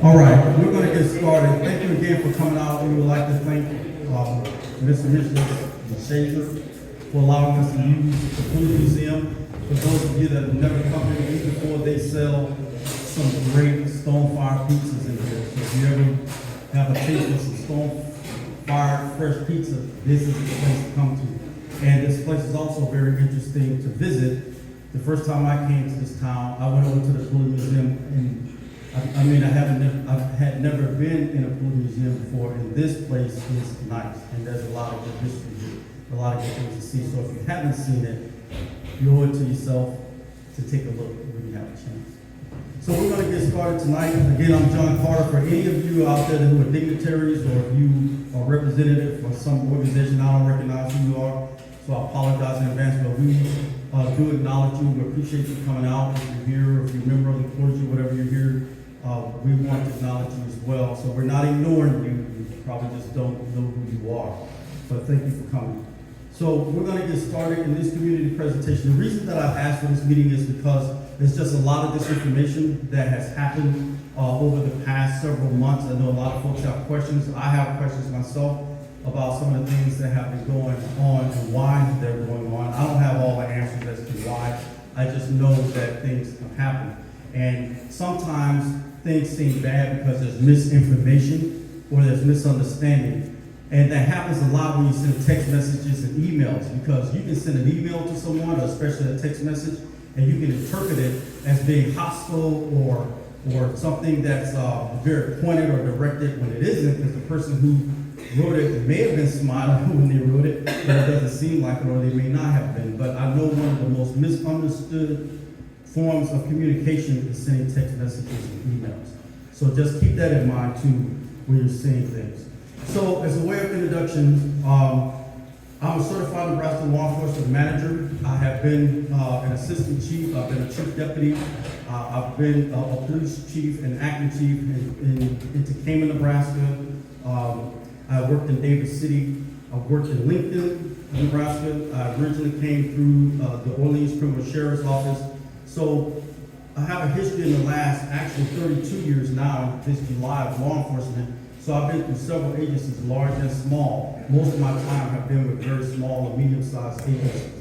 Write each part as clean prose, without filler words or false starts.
All right, we're going to get started. Thank you again for coming out. We would like to thank Mr. Mr. Shazer for allowing us to use the food museum. For those of you that have never come here before, they sell some great stone fire pizzas in here. So if you ever have a taste of some stone fire fresh pizza, this is the place to come to. And this place is also very interesting to visit. The first time I came to this town, I went over to the food museum and I had never been in a food museum before, and this place is nice, and there's a lot of good history here, a lot of good things to see. So if you haven't seen it, you owe it to yourself to take a look when you have a chance. So we're going to get started tonight. Again, I'm John Carter. For any of you out there who are dignitaries, or if you are representative for some organization, I don't recognize who you are, so I apologize in advance, but we do acknowledge you. We appreciate you coming out. If you're here, if you're a member of the clergy, whatever you're here, we want to acknowledge you as well. So we're not ignoring you. You probably just don't know who you are. But thank you for coming. So we're going to get started in this community presentation. The reason that I've asked for this meeting is because there's just a lot of disinformation that has happened over the past several months. I know a lot of folks have questions. I have questions myself about some of the things that have been going on and why they're going on. I don't have all the answers as to why. I just know that things have happened. And sometimes things seem bad because there's misinformation or there's misunderstanding. And that happens a lot when you send text messages and emails, because you can send an email to someone, or especially a text message, and you can interpret it as being hostile or something that's very pointed or directed when it isn't, because the person who wrote it may have been smiling when they wrote it, but it doesn't seem like it, or they may not have been. But I know one of the most misunderstood forms of communication is sending text messages and emails. So just keep that in mind too when you're seeing things. So as a way of introduction, I'm a certified Nebraska law enforcement manager. I have been an assistant chief. I've been a chief deputy. I've been a police chief and acting chief in Tekamah, Nebraska. I worked in Davis City. I've worked in Lincoln, Nebraska. I originally came through the Orleans Criminal Sheriff's Office. So I have a history in the last, actually 32 years now, this July, of law enforcement. So I've been through several agencies, large and small. Most of my time have been with very small and medium-sized agencies.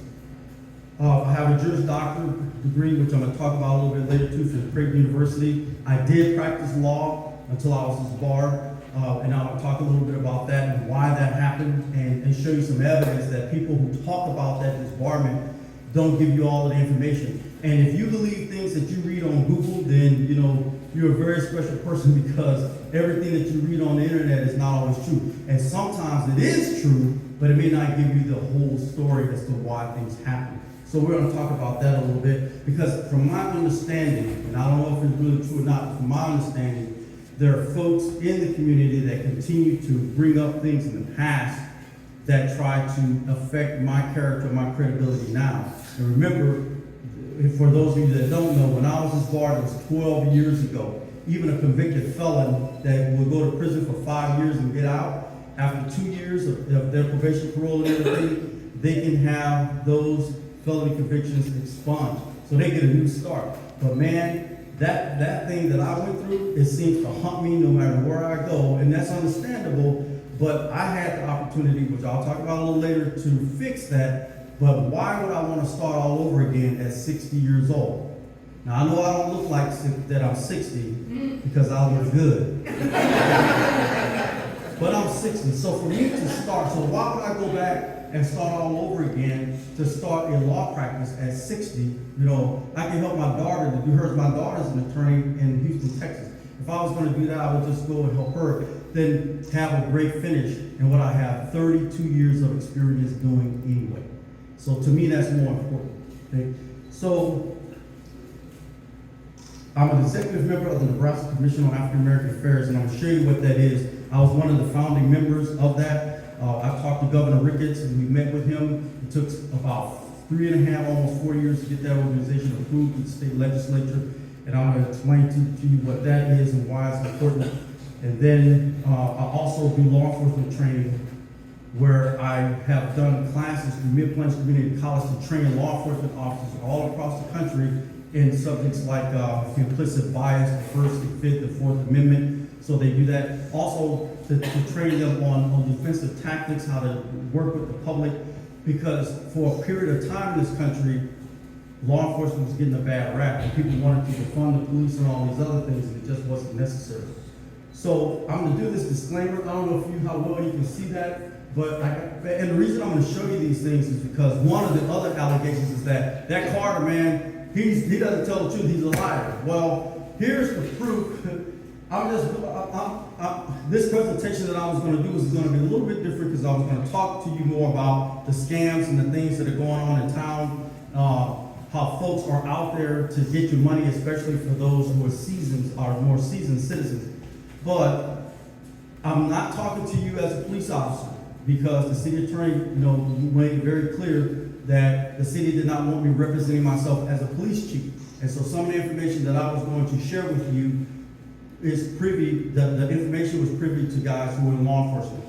I have a Juris Doctor degree, which I'm going to talk about a little bit later too, from Creighton University. I did practice law until I was disbarred, and I'm going to talk a little bit about that and why that happened, and show you some evidence that people who talk about that disbarment don't give you all of the information. And if you believe things that you read on Google, then you're a very special person, because everything that you read on the internet is not always true. And sometimes it is true, but it may not give you the whole story as to why things happen. So we're going to talk about that a little bit, because from my understanding, and I don't know if it's really true or not, but from my understanding, there are folks in the community that continue to bring up things in the past that try to affect my character, my credibility now. And remember, for those of you that don't know, when I was disbarred, it was 12 years ago. Even a convicted felon that will go to prison for 5 years and get out, after 2 years of their probation, parole, and everything, they can have those felony convictions expunged. So they get a new start. But man, that thing that I went through, it seems to haunt me no matter where I go, and that's understandable. But I had the opportunity, which I'll talk about a little later, to fix that. But why would I want to start all over again at 60 years old? Now, I know I don't look like that I'm 60 because I look good. But I'm 60. So for me to start, so why would I go back and start all over again to start a law practice at 60? I can help my daughter to do hers. My daughter's an attorney in Houston, Texas. If I was going to do that, I would just go and help her, then have a great finish in what I have 32 years of experience doing anyway. So to me, that's more important. Okay? So, I'm an executive member of the Nebraska Commission on African American Affairs, and I'm going to show you what that is. I was one of the founding members of that. I talked to Governor Ricketts, and we met with him. It took about 3.5, almost 4 years to get that organization approved in the state legislature, and I'm going to explain to you what that is and why it's important. And then I also do law enforcement training, where I have done classes through Mid-Plains Community College to train law enforcement officers all across the country in subjects like implicit bias, the First, the Fifth, the Fourth Amendment. So they do that. Also to train them on defensive tactics, how to work with the public, because for a period of time in this country, law enforcement was getting a bad rap, and people wanted to defund the police and all these other things, and it just wasn't necessary. So I'm going to do this disclaimer. I don't know how well you can see that, but and the reason I'm going to show you these things is because one of the other allegations is that Carter man, he doesn't tell the truth. He's a liar. Well, here's the proof. This presentation that I was going to do is going to be a little bit different because I was going to talk to you more about the scams and the things that are going on in town, how folks are out there to get your money, especially for those who are more seasoned citizens. But I'm not talking to you as a police officer, because the city attorney, made it very clear that the city did not want me representing myself as a police chief. And so some of the information that I was going to share with you is privy, the information was privy to guys who are in law enforcement.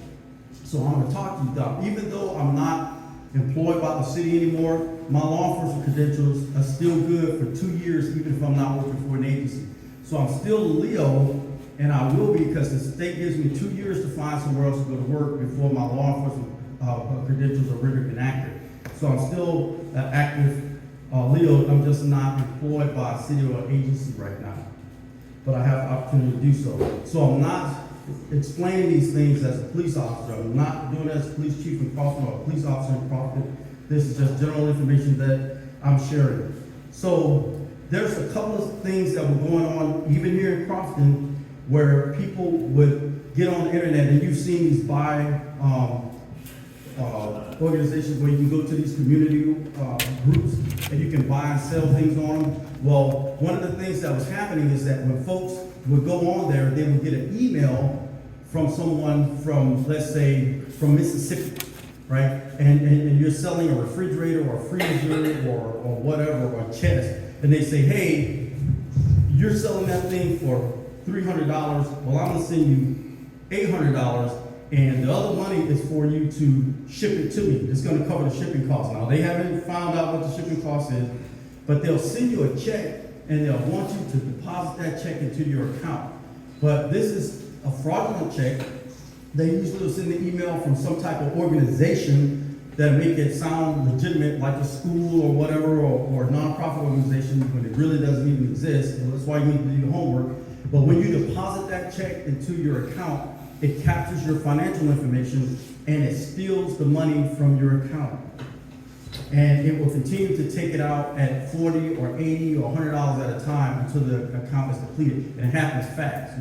So I'm going to talk to you about, even though I'm not employed by the city anymore, my law enforcement credentials are still good for 2 years, even if I'm not working for an agency. So I'm still a Leo, and I will be, because the state gives me 2 years to find somewhere else to go to work before my law enforcement credentials are rendered inactive. So I'm still an active Leo. I'm just not employed by a city or agency right now, but I have the opportunity to do so. So I'm not explaining these things as a police officer. I'm not doing it as a police chief in Crofton or a police officer in Crofton. This is just general information that I'm sharing. So there's a couple of things that were going on even here in Crofton, where people would get on the internet, and you've seen these buy organizations where you can go to these community groups and you can buy and sell things on them. Well, one of the things that was happening is that when folks would go on there, they would get an email from someone from, let's say, from Mississippi, right? And you're selling a refrigerator or a freezer or whatever, or a chest, and they say, hey, you're selling that thing for $300. Well, I'm gonna send you $800, and the other money is for you to ship it to me. It's gonna cover the shipping costs. Now, they haven't found out what the shipping cost is, but they'll send you a check, and they'll want you to deposit that check into your account. But this is a fraudulent check. They usually will send an email from some type of organization that make it sound legitimate, like a school or whatever, or a nonprofit organization, when it really doesn't even exist. And that's why you need to do your homework. But when you deposit that check into your account, it captures your financial information and it steals the money from your account. And it will continue to take it out at $40 or $80 or $100 at a time until the account is depleted. And it happens fast,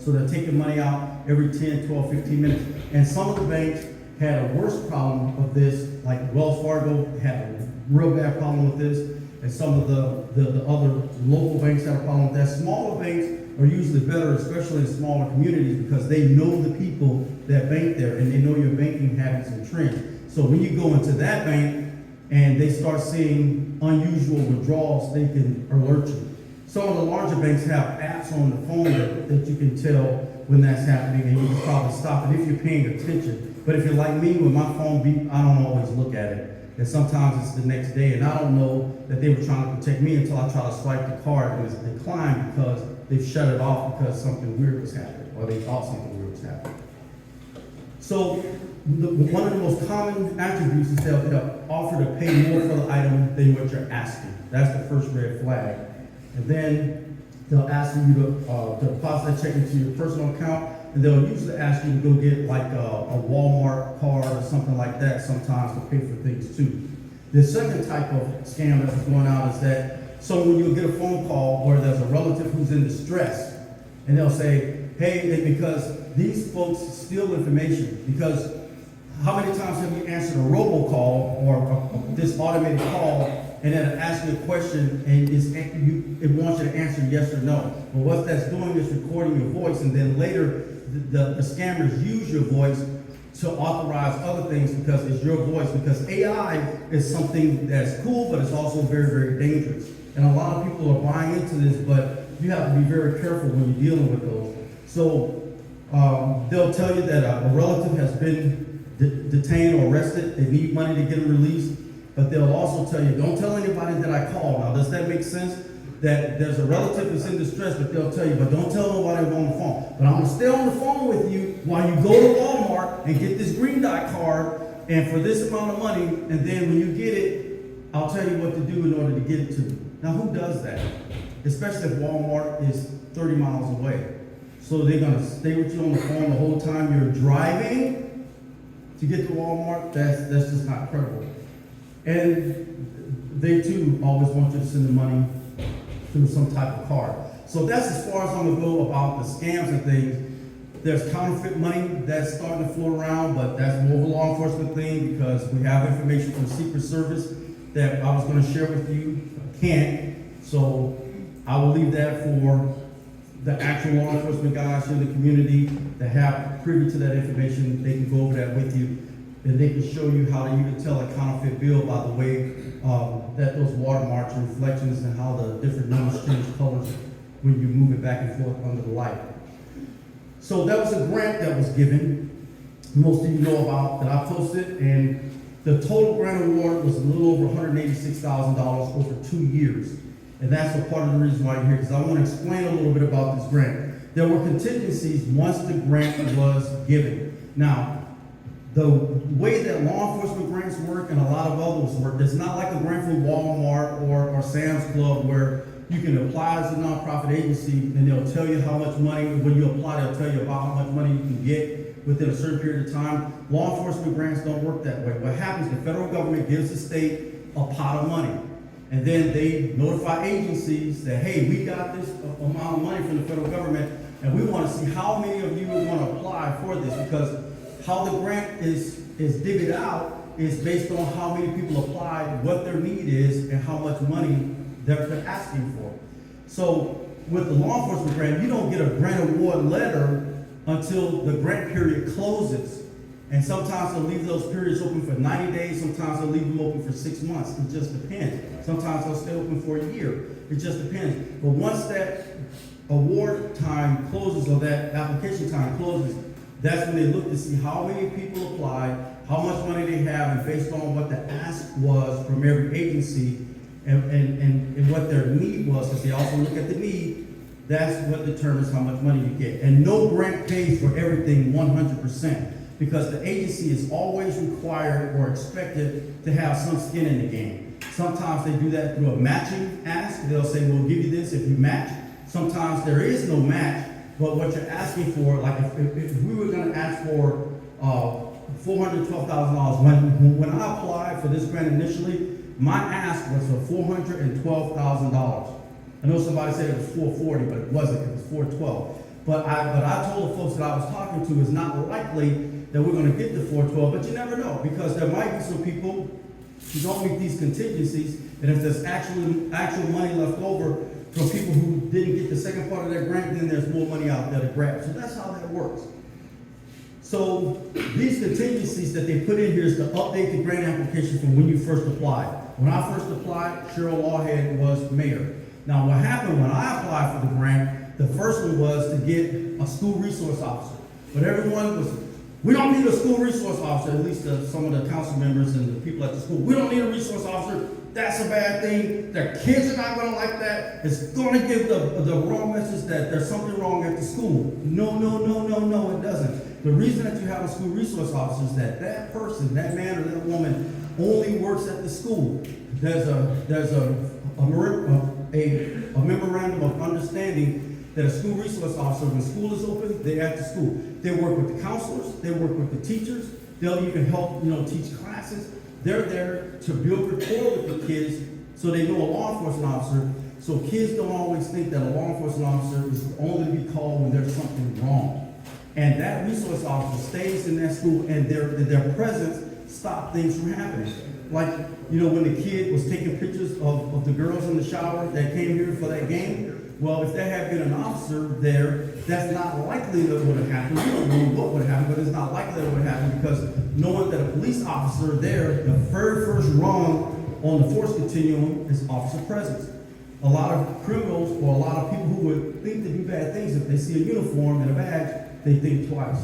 So they're taking money out every 10, 12, 15 minutes. And some of the banks had a worse problem with this, like Wells Fargo had a real bad problem with this. And some of the other local banks had a problem with that. Smaller banks are usually better, especially in smaller communities, because they know the people that bank there and they know your banking habits and trends. So when you go into that bank and they start seeing unusual withdrawals, they can alert you. Some of the larger banks have apps on the phone that you can tell when that's happening, and you can probably stop it if you're paying attention. But if you're like me, when my phone beep, I don't always look at it. And sometimes it's the next day, and I don't know that they were trying to protect me until I try to swipe the card and it's declined because they've shut it off because something weird was happening, or they thought something weird was happening. So one of the most common attributes is they'll offer to pay more for the item than what you're asking. That's the first red flag. And then they'll ask you to deposit that check into your personal account, and they'll usually ask you to go get like a Walmart card or something like that sometimes to pay for things too. The second type of scam that's going out is that when you'll get a phone call where there's a relative who's in distress, and they'll say, hey, because these folks steal information, because How many times have you answered a robocall or this automated call, and then it asks you a question and it wants you to answer yes or no? Well, what that's doing is recording your voice, and then later the scammers use your voice to authorize other things because it's your voice. Because AI is something that's cool, but it's also very, very dangerous. And a lot of people are buying into this, but you have to be very careful when you're dealing with those. So they'll tell you that a relative has been detained or arrested. They need money to get them released. But they'll also tell you, don't tell anybody that I called. Now, does that make sense? That there's a relative that's in distress, but they'll tell you, but don't tell nobody I'm on the phone. But I'm going to stay on the phone with you while you go to Walmart and get this green dot card and for this amount of money, and then when you get it, I'll tell you what to do in order to get it to you. Now, who does that? Especially if Walmart is 30 miles away. So they're going to stay with you on the phone the whole time you're driving to get to Walmart? That's just not credible. And they too always want you to send the money through some type of card. So that's as far as I'm gonna go about the scams and things. There's counterfeit money that's starting to float around, but that's more of a law enforcement thing because we have information from the Secret Service that I was gonna share with you. I can't, so I will leave that for the actual law enforcement guys in the community that have privy to that information. They can go over that with you, and they can show you how to even tell a counterfeit bill by the way that those watermarks and reflections and how the different numbers change colors when you move it back and forth under the light. So that was a grant that was given, most of you know about, that I posted, and the total grant award was a little over $186,000 over 2 years. And that's a part of the reason why you're here, because I want to explain a little bit about this grant. There were contingencies once the grant was given. Now, the way that law enforcement grants work and a lot of others work, it's not like a grant from Walmart or Sam's Club where you can apply as a nonprofit agency and they'll tell you how much money, when you apply, they'll tell you about how much money you can get within a certain period of time. Law enforcement grants don't work that way. What happens, the federal government gives the state a pot of money. And then they notify agencies that, hey, we got this amount of money from the federal government, and we want to see how many of you would want to apply for this, because how the grant is divvied out is based on how many people apply, what their need is, and how much money they're asking for. So with the law enforcement grant, you don't get a grant award letter until the grant period closes. And sometimes they'll leave those periods open for 90 days, sometimes they'll leave them open for 6 months. It just depends. Sometimes they'll stay open for a year. It just depends. But once that award time closes or that application time closes, that's when they look to see how many people applied, how much money they have, and based on what the ask was from every agency and what their need was, because they also look at the need, that's what determines how much money you get. And no grant pays for everything 100%. Because the agency is always required or expected to have some skin in the game. Sometimes they do that through a matching ask. They'll say, we'll give you this if you match. Sometimes there is no match, but what you're asking for, like if we were gonna ask for $412,000, when I applied for this grant initially, my ask was for $412,000. I know somebody said it was $440, but it wasn't, it was $412. But I told the folks that I was talking to, it's not likely that we're going to get the 412, but you never know, because there might be some people who don't meet these contingencies, and if there's actual money left over from people who didn't get the second part of their grant, then there's more money out there to grab. So that's how that works. So these contingencies that they put in here is to update the grant application from when you first applied. When I first applied, Cheryl Lawhead was mayor. Now what happened when I applied for the grant, the first one was to get a school resource officer. But everyone was, we don't need a school resource officer, at least some of the council members and the people at the school. We don't need a resource officer. That's a bad thing. Their kids are not going to like that. It's going to give the wrong message that there's something wrong at the school. No, it doesn't. The reason that you have a school resource officer is that that person, that man or that woman, only works at the school. There's a memorandum of understanding that a school resource officer, when school is open, they're at the school. They work with the counselors, they work with the teachers, they'll even help, teach classes. They're there to build rapport with the kids so they know a law enforcement officer, so kids don't always think that a law enforcement officer is only to be called when there's something wrong. And that resource officer stays in that school, and their presence stops things from happening. Like, when the kid was taking pictures of the girls in the shower that came here for that game, well, if there had been an officer there, that's not likely that would have happened. We don't know what would have happened, but it's not likely that would have happened, because knowing that a police officer there, the very first rung on the force continuum is officer presence. A lot of criminals, or a lot of people who would think to do bad things, if they see a uniform and a badge, they think twice.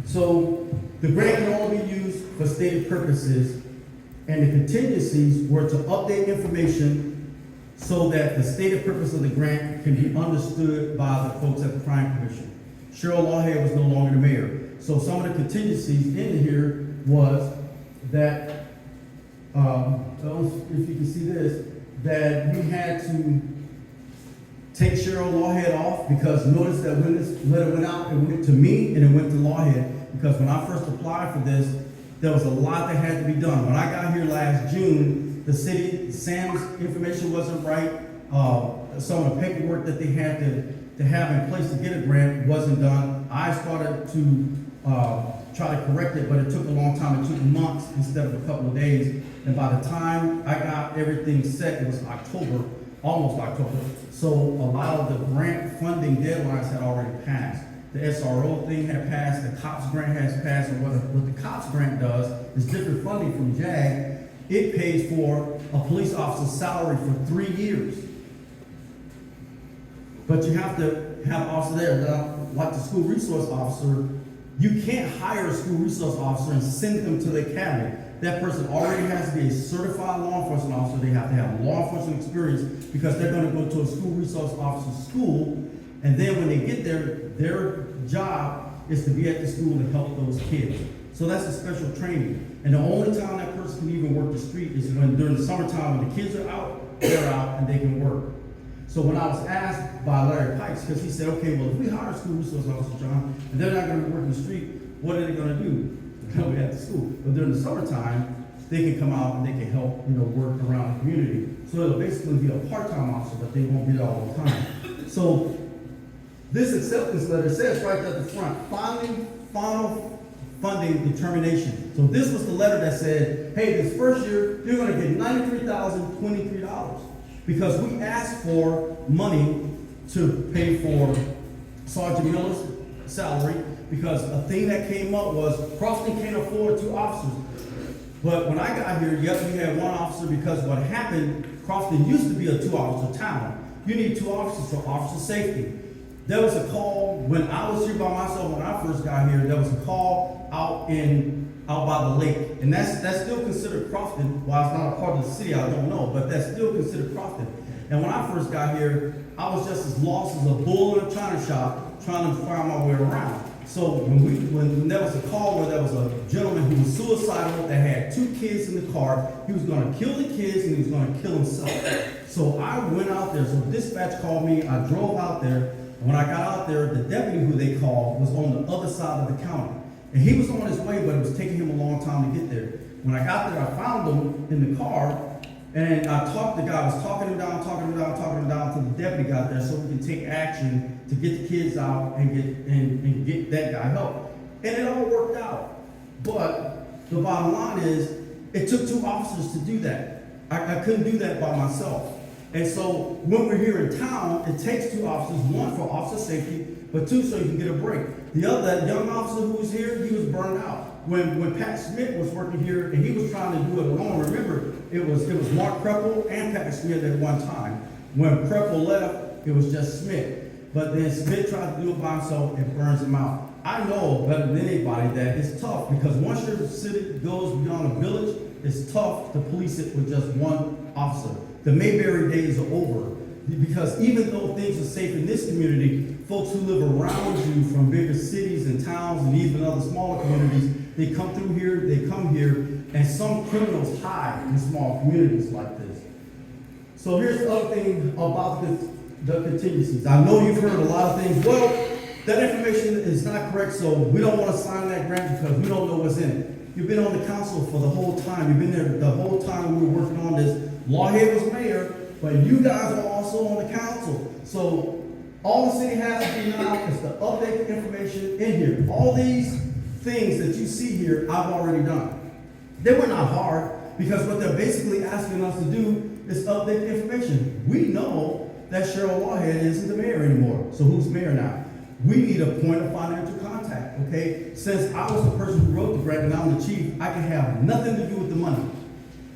So the grant can only be used for stated purposes, and the contingencies were to update information so that the stated purpose of the grant can be understood by the folks at the Crime Commission. Cheryl Lawhead was no longer the mayor. So some of the contingencies in here was that, if you can see this, that we had to take Cheryl Lawhead off, because notice that when this letter went out, it went to me and it went to Lawhead, because when I first applied for this, there was a lot that had to be done. When I got here last June, the city, Sam's information wasn't right. Some of the paperwork that they had to have in place to get a grant wasn't done. I started to try to correct it, but it took a long time. It took months instead of a couple of days. And by the time I got everything set, it was October, almost October. So a lot of the grant funding deadlines had already passed. The SRO thing had passed, the COPS grant has passed, and what the COPS grant does is different funding from JAG. It pays for a police officer's salary for 3 years. But you have to have an officer there. Now, like the school resource officer, you can't hire a school resource officer and send them to the academy. That person already has to be a certified law enforcement officer. They have to have law enforcement experience, because they're going to go to a school resource officer school. And then when they get there, their job is to be at the school and help those kids. So that's a special training. And the only time that person can even work the street is when during the summertime, when the kids are out, they're out and they can work. So when I was asked by Larry Pikes, because he said, okay, well, if we hire a school resource officer, John, and they're not going to work in the street, what are they going to do? They'll be at the school. But during the summertime, they can come out and they can help, work around the community. So it'll basically be a part-time officer, but they won't be there all the time. So this acceptance letter says right at the front, final funding determination. So this was the letter that said, hey, this first year, you're going to get $93,023, because we asked for money to pay for Sergeant Miller's salary, because a thing that came up was Crofton can't afford 2 officers. But when I got here, yes, we had 1 officer, because what happened, Crofton used to be a 2-officer town. You need 2 officers for officer safety. There was a call when I was here by myself. When I first got here, there was a call out by the lake, and that's still considered Crofton. While it's not a part of the city, I don't know, but that's still considered Crofton. And when I first got here, I was just as lost as a bull in a china shop, trying to find my way around. So when there was a call where there was a gentleman who was suicidal that had 2 kids in the car, he was going to kill the kids and he was going to kill himself. So I went out there. So dispatch called me. I drove out there. And when I got out there, the deputy who they called was on the other side of the county. And he was on his way, but it was taking him a long time to get there. When I got there, I found him in the car, and I talked to the guy. I was talking him down until the deputy got there, so we can take action to get the kids out and get that guy help. And it all worked out. But the bottom line is, it took 2 officers to do that. I couldn't do that by myself. And so when we're here in town, it takes 2 officers, 1 for officer safety, but 2 so you can get a break. The other, that young officer who was here, he was burned out. When Pat Smith was working here and he was trying to do it alone, remember, it was Mark Preppel and Pat Smith at one time. When Preppel left, it was just Smith. But then Smith tried to do it by himself, it burns him out. I know better than anybody that it's tough, because once your city goes beyond a village, it's tough to police it with just 1 officer. The Mayberry days are over, because even though things are safe in this community, folks who live around you from bigger cities and towns and even other smaller communities, they come through here, they come here, and some criminals hide in small communities like this. So here's the other thing about the contingencies. I know you've heard a lot of things. Well, that information is not correct, so we don't want to sign that grant because we don't know what's in it. You've been on the council for the whole time. You've been there the whole time we were working on this. Lawhead was mayor, but you guys are also on the council. So All the city has to do now is to update the information in here. All these things that you see here, I've already done. They were not hard, because what they're basically asking us to do is update the information. We know that Cheryl Lawhead isn't the mayor anymore. So who's mayor now? We need a point of financial contact, okay? Since I was the person who wrote the grant and I'm the chief, I can have nothing to do with the money.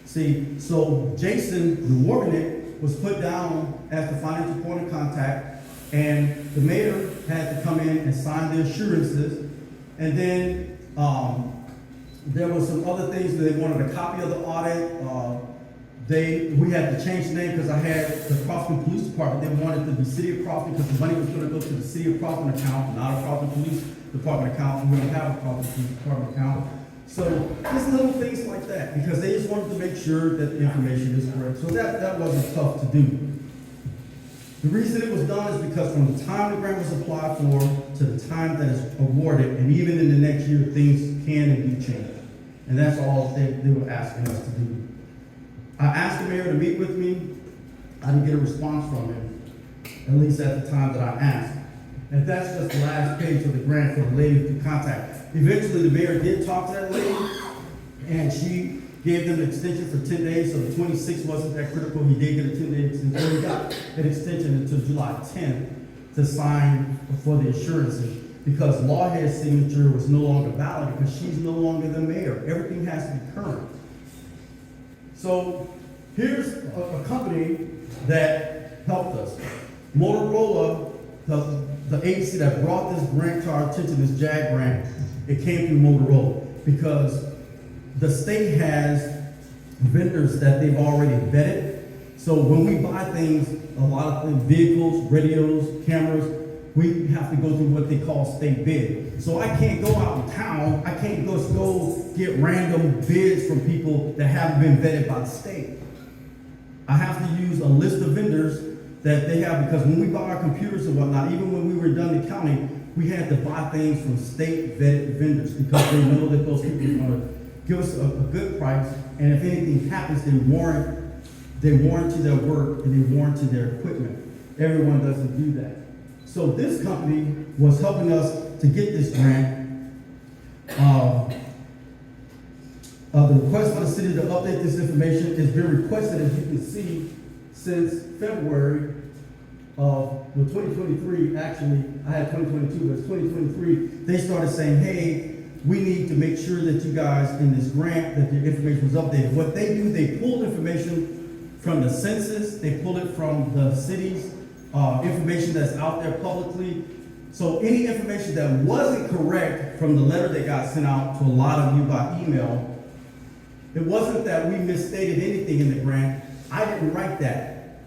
See, so Jason Dwornik was put down as the financial point of contact, and the mayor had to come in and sign the assurances. And then there was some other things that they wanted a copy of the audit. We had to change the name because I had the Crofton Police Department. They wanted to be City of Crofton because the money was going to go to the City of Crofton account, not a Crofton Police Department account. We don't have a Crofton Police Department account. So just little things like that, because they just wanted to make sure that the information is correct. So that wasn't tough to do. The reason it was done is because from the time the grant was applied for to the time that it's awarded, and even in the next year, things can and do change. And that's all they were asking us to do. I asked the mayor to meet with me. I didn't get a response from him, at least at the time that I asked. And that's just the last page of the grant for the lady to contact. Eventually, the mayor did talk to that lady, and she gave them an extension for 10 days, so the 26th wasn't that critical. He did get a 10-day extension. He got an extension until July 10th to sign for the assurances, because Lawhead's signature was no longer valid because she's no longer the mayor. Everything has to be current. So here's a company that helped us. Motorola, the agency that brought this grant to our attention, this JAG grant, it came through Motorola because the state has vendors that they've already vetted. So when we buy things, a lot of things, vehicles, radios, cameras, we have to go through what they call state bid. So I can't go out in town, I can't just go get random bids from people that haven't been vetted by the state. I have to use a list of vendors that they have, because when we buy our computers and whatnot, even when we were done in county, we had to buy things from state vetted vendors because they know that those people are going to give us a good price, and if anything happens, they warranty their work and they warranty their equipment. Everyone doesn't do that. So this company was helping us to get this grant. The request for the city to update this information has been requested, as you can see, since February of 2023. Actually, I had 2022, but it's 2023. They started saying, hey, we need to make sure that you guys in this grant, that the information was updated. What they do, they pull information from the census, they pull it from the city's information that's out there publicly. So any information that wasn't correct from the letter that got sent out to a lot of you by email, it wasn't that we misstated anything in the grant. I didn't write that.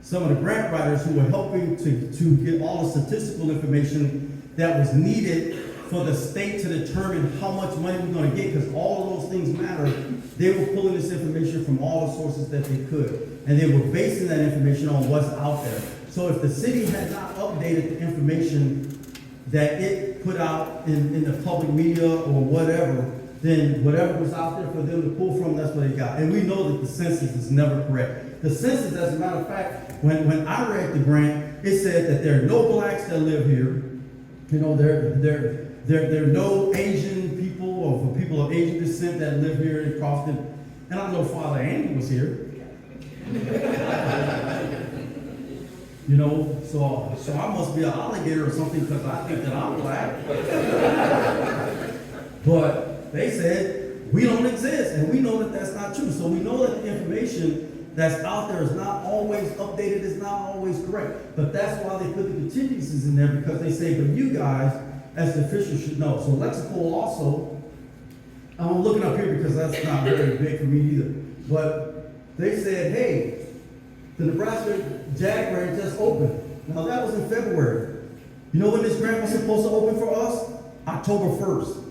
Some of the grant writers who were helping to get all the statistical information that was needed for the state to determine how much money we're going to get, because all of those things matter, they were pulling this information from all the sources that they could. And they were basing that information on what's out there. So if the city had not updated the information that it put out in the public media or whatever, then whatever was out there for them to pull from, that's what they got. And we know that the census is never correct. The census, as a matter of fact, when I read the grant, it said that there are no blacks that live here. You know, there are no Asian people or people of Asian descent that live here in Crofton. And I know Father Andy was here. You know, so I must be an alligator or something because I think that I'm black. But they said we don't exist, and we know that that's not true. So we know that the information that's out there is not always updated, is not always correct. But that's why they put the contingencies in there, because they say, but you guys, as the officials, should know. So Lexipol also, I'm looking up here because that's not very big for me either. But they said, hey, the Nebraska JAG grant just opened. Now that was in February. You know when this grant was supposed to open for us? October 1st.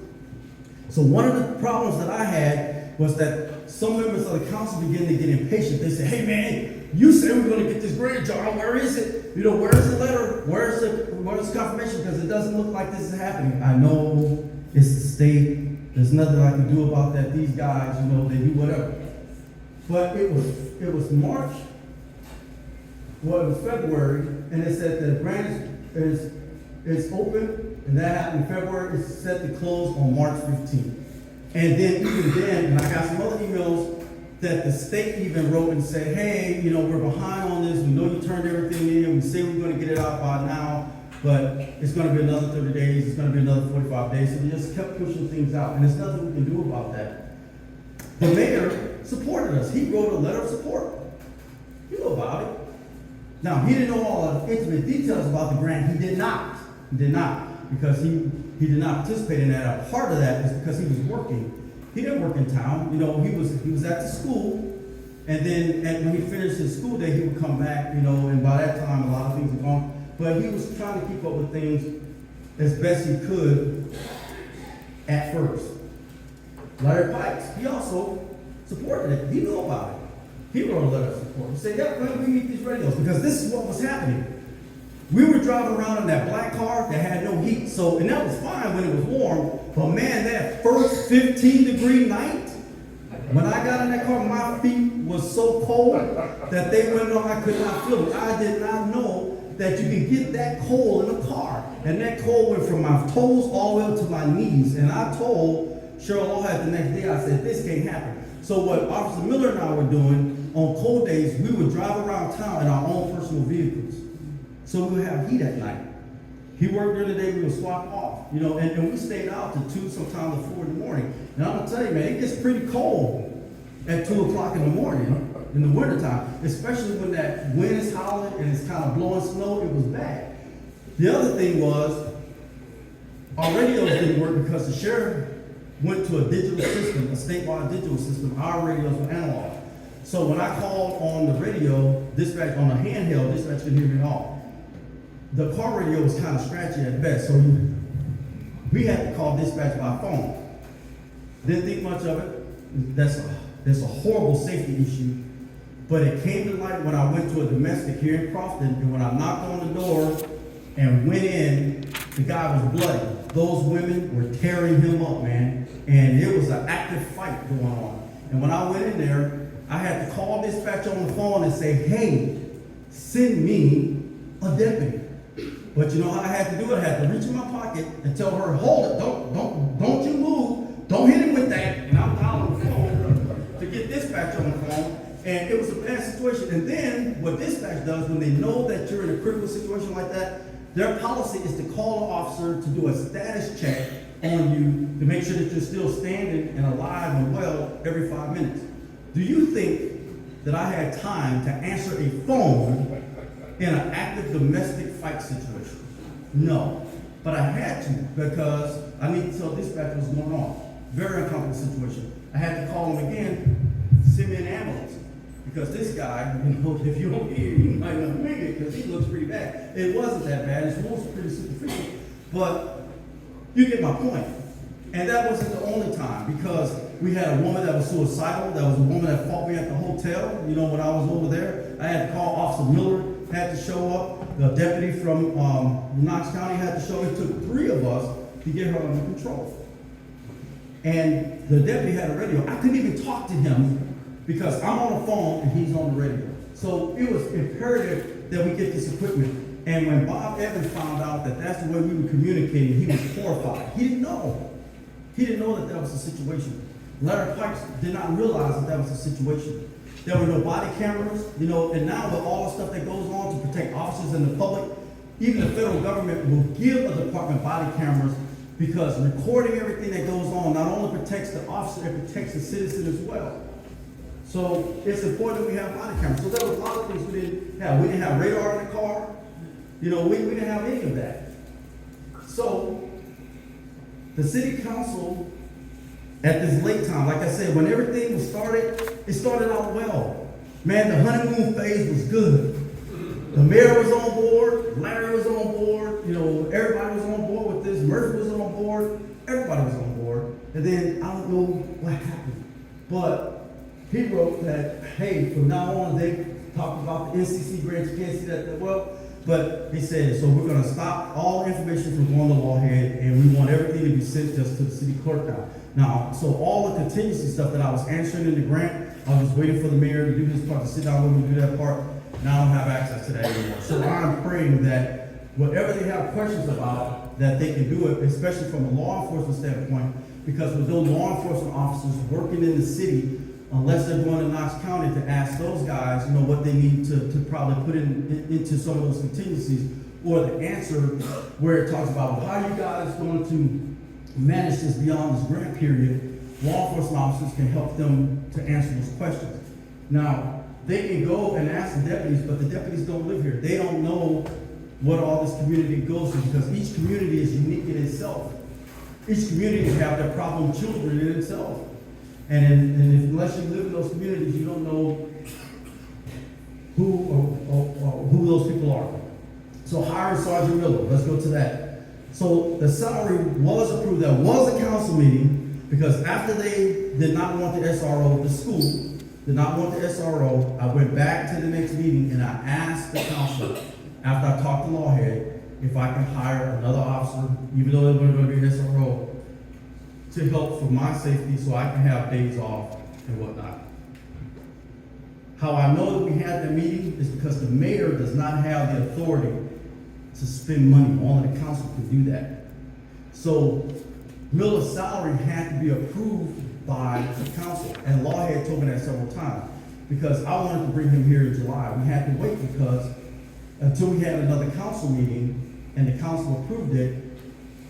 So one of the problems that I had was that some members of the council began to get impatient. They said, hey man, you said we're going to get this grant, John. Where is it? You know, where's the letter? Where's the confirmation? Because it doesn't look like this is happening. I know it's the state. There's nothing I can do about that. These guys, you know, they do whatever. But it was March well, it was February, and it said the grant is open, and that happened in February. It's set to close on March 15th. And then even then, and I got some other emails that the state even wrote and said, hey, you know, we're behind on this. We know you turned everything in. We say we're going to get it out by now, but it's going to be another 30 days. It's going to be another 45 days. So they just kept pushing things out, and there's nothing we can do about that. The mayor supported us. He wrote a letter of support. You know about it. Now, he didn't know all the intimate details about the grant. He did not. He did not, because he did not participate in that. A part of that is because he was working. He didn't work in town. You know, he was at the school, and then when he finished his school day, he would come back, you know, and by that time, a lot of things were gone. But he was trying to keep up with things as best he could at first. Larry Pikes, he also supported it. He knew about it. He wrote a letter of support. He said, yeah, when we need these radios, because this is what was happening. We were driving around in that black car that had no heat, and that was fine when it was warm, but man, that first 15-degree night, when I got in that car, my feet was so cold that they went on, I could not feel it. I did not know that you can get that cold in a car. And that cold went from my toes all the way up to my knees. And I told Cheryl Lawhead the next day, I said, this can't happen. So what Officer Miller and I were doing, on cold days, we would drive around town in our own personal vehicles. So we would have heat at night. He worked during the day, we would swap off, you know, and we stayed out to 2, sometimes to 4 in the morning. And I'm gonna tell you, man, it gets pretty cold at 2 o'clock in the morning in the wintertime, especially when that wind is howling and it's kind of blowing snow. It was bad. The other thing was, our radios didn't work because the sheriff went to a digital system, a statewide digital system. Our radios were analog. So when I called on the radio, dispatch, on a handheld, dispatch couldn't hear me at all. The car radio was kind of scratchy at best, so we had to call dispatch by phone. Didn't think much of it. That's a horrible safety issue. But it came to light when I went to a domestic here in Crofton, and when I knocked on the door and went in, the guy was bloody. Those women were tearing him up, man. And it was an active fight going on. And when I went in there, I had to call dispatch on the phone and say, hey, send me a deputy. But you know how I had to do it? I had to reach in my pocket and tell her, hold it, don't you move, don't hit him with that. And I'm dialing the phone to get dispatch on the phone. And it was a bad situation. And then what dispatch does when they know that you're in a critical situation like that, their policy is to call an officer to do a status check on you to make sure that you're still standing and alive and well every 5 minutes. Do you think that I had time to answer a phone in an active domestic fight situation? No. But I had to, because I need to tell dispatch what's going on. Very uncomfortable situation. I had to call him again, send me an ambulance. Because this guy, you know, if you don't hear, you might not make it, because he looks pretty bad. It wasn't that bad, his wounds were pretty superficial. But you get my point. And that wasn't the only time, because we had a woman that was suicidal. There was a woman that fought me at the hotel, you know, when I was over there. I had to call Officer Miller, had to show up. The deputy from Knox County had to show up. It took 3 of us to get her under control. And the deputy had a radio. I couldn't even talk to him because I'm on the phone and he's on the radio. So it was imperative that we get this equipment. And when Bob Evans found out that that's the way we were communicating, he was horrified. He didn't know. He didn't know that that was the situation. Larry Pikes did not realize that that was the situation. There were no body cameras, you know, and now with all the stuff that goes on to protect officers and the public, even the federal government will give a department body cameras, because recording everything that goes on not only protects the officer, it protects the citizen as well. So it's important that we have body cameras. So there were a lot of things we didn't have. We didn't have radar in the car. You know, we didn't have any of that. So the city council, at this late time, like I said, when everything was started, it started out well. Man, the honeymoon phase was good. The mayor was on board, Larry was on board, you know, everybody was on board with this, Murphy was on board, everybody was on board. And then I don't know what happened, but he wrote that, hey, from now on, they talked about the NCC grant, you can't see that well, but he said, so we're gonna stop all information from going to Lawhead, and we want everything to be sent just to the city clerk now. Now, so all the contingency stuff that I was answering in the grant, I was waiting for the mayor to do his part, to sit down with me and do that part. and I don't have access to that anymore. So I'm praying that whatever they have questions about, that they can do it, especially from a law enforcement standpoint, because with those law enforcement officers working in the city, unless they're going to Knox County to ask those guys, what they need to probably put into some of those contingencies, or the answer where it talks about, well, how are you guys going to manage this beyond this grant period? Law enforcement officers can help them to answer those questions. Now, they can go and ask the deputies, but the deputies don't live here. They don't know what all this community goes through, because each community is unique in itself. Each community have their problem children in itself. And unless you live in those communities, you don't know who those people are. So hiring Sergeant Miller, let's go to that. So the salary was approved. There was a council meeting, because after they did not want the SRO, the school did not want the SRO, I went back to the next meeting and I asked the council, after I talked to Lawhead, if I can hire another officer, even though they were going to be an SRO, to help for my safety so I can have days off and whatnot. How I know that we had that meeting is because the mayor does not have the authority to spend money. Only the council can do that. So Miller's salary had to be approved by the council. And Lawhead told me that several times, because I wanted to bring him here in July. We had to wait because until we had another council meeting and the council approved it,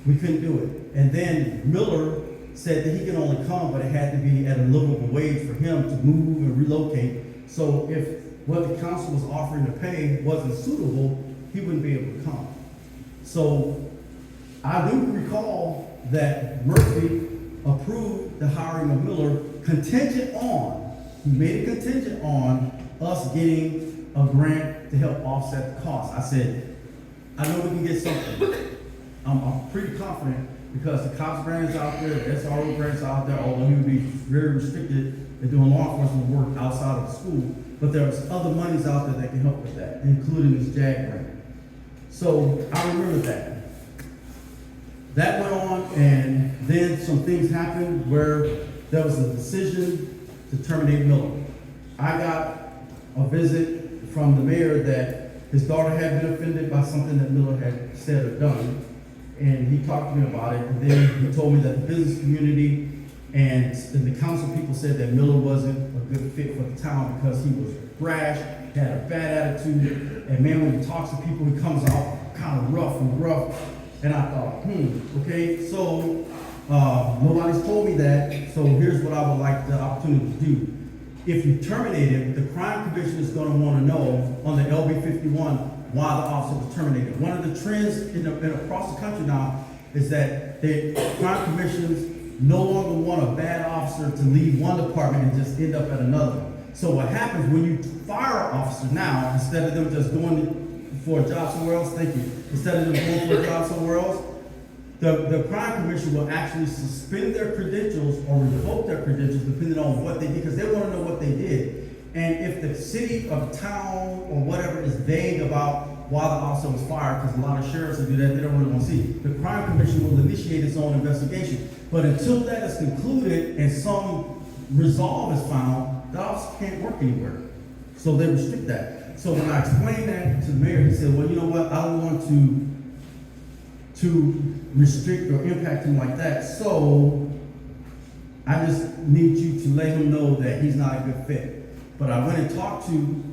we couldn't do it. And then Miller said that he could only come, but it had to be at a livable wage for him to move and relocate. So if what the council was offering to pay wasn't suitable, he wouldn't be able to come. So I do recall that Murphy approved the hiring of Miller contingent on, he made it contingent on us getting a grant to help offset the cost. I said, I know we can get something. I'm pretty confident, because the cops grant is out there, the SRO grant is out there, although he would be very restricted in doing law enforcement work outside of the school. But there's other monies out there that can help with that, including this JAG grant. So I remember that. That went on, and then some things happened where there was a decision to terminate Miller. I got a visit from the mayor that his daughter had been offended by something that Miller had said or done. And he talked to me about it, and then he told me that the business community and the council people said that Miller wasn't a good fit for the town because he was brash, had a bad attitude, and man, when he talks to people, he comes out kind of rough and gruff. And I thought, okay, so nobody's told me that, so here's what I would like the opportunity to do. If you terminate him, the crime commission is going to want to know on the LB 51 why the officer was terminated. One of the trends across the country now is that the crime commissions no longer want a bad officer to leave one department and just end up at another. So what happens when you fire an officer now, instead of them just going for a job somewhere else, instead of them going for a job somewhere else, the crime commission will actually suspend their credentials or revoke their credentials depending on what they did, because they want to know what they did. And if the city or the town or whatever is vague about why the officer was fired, because a lot of sheriffs will do that, they don't really want to see, the crime commission will initiate its own investigation. But until that is concluded and some resolve is found, the officer can't work anywhere. So they restrict that. So when I explained that to the mayor, he said, well, you know what, I don't want to restrict or impact him like that, so I just need you to let him know that he's not a good fit. But I went and talked to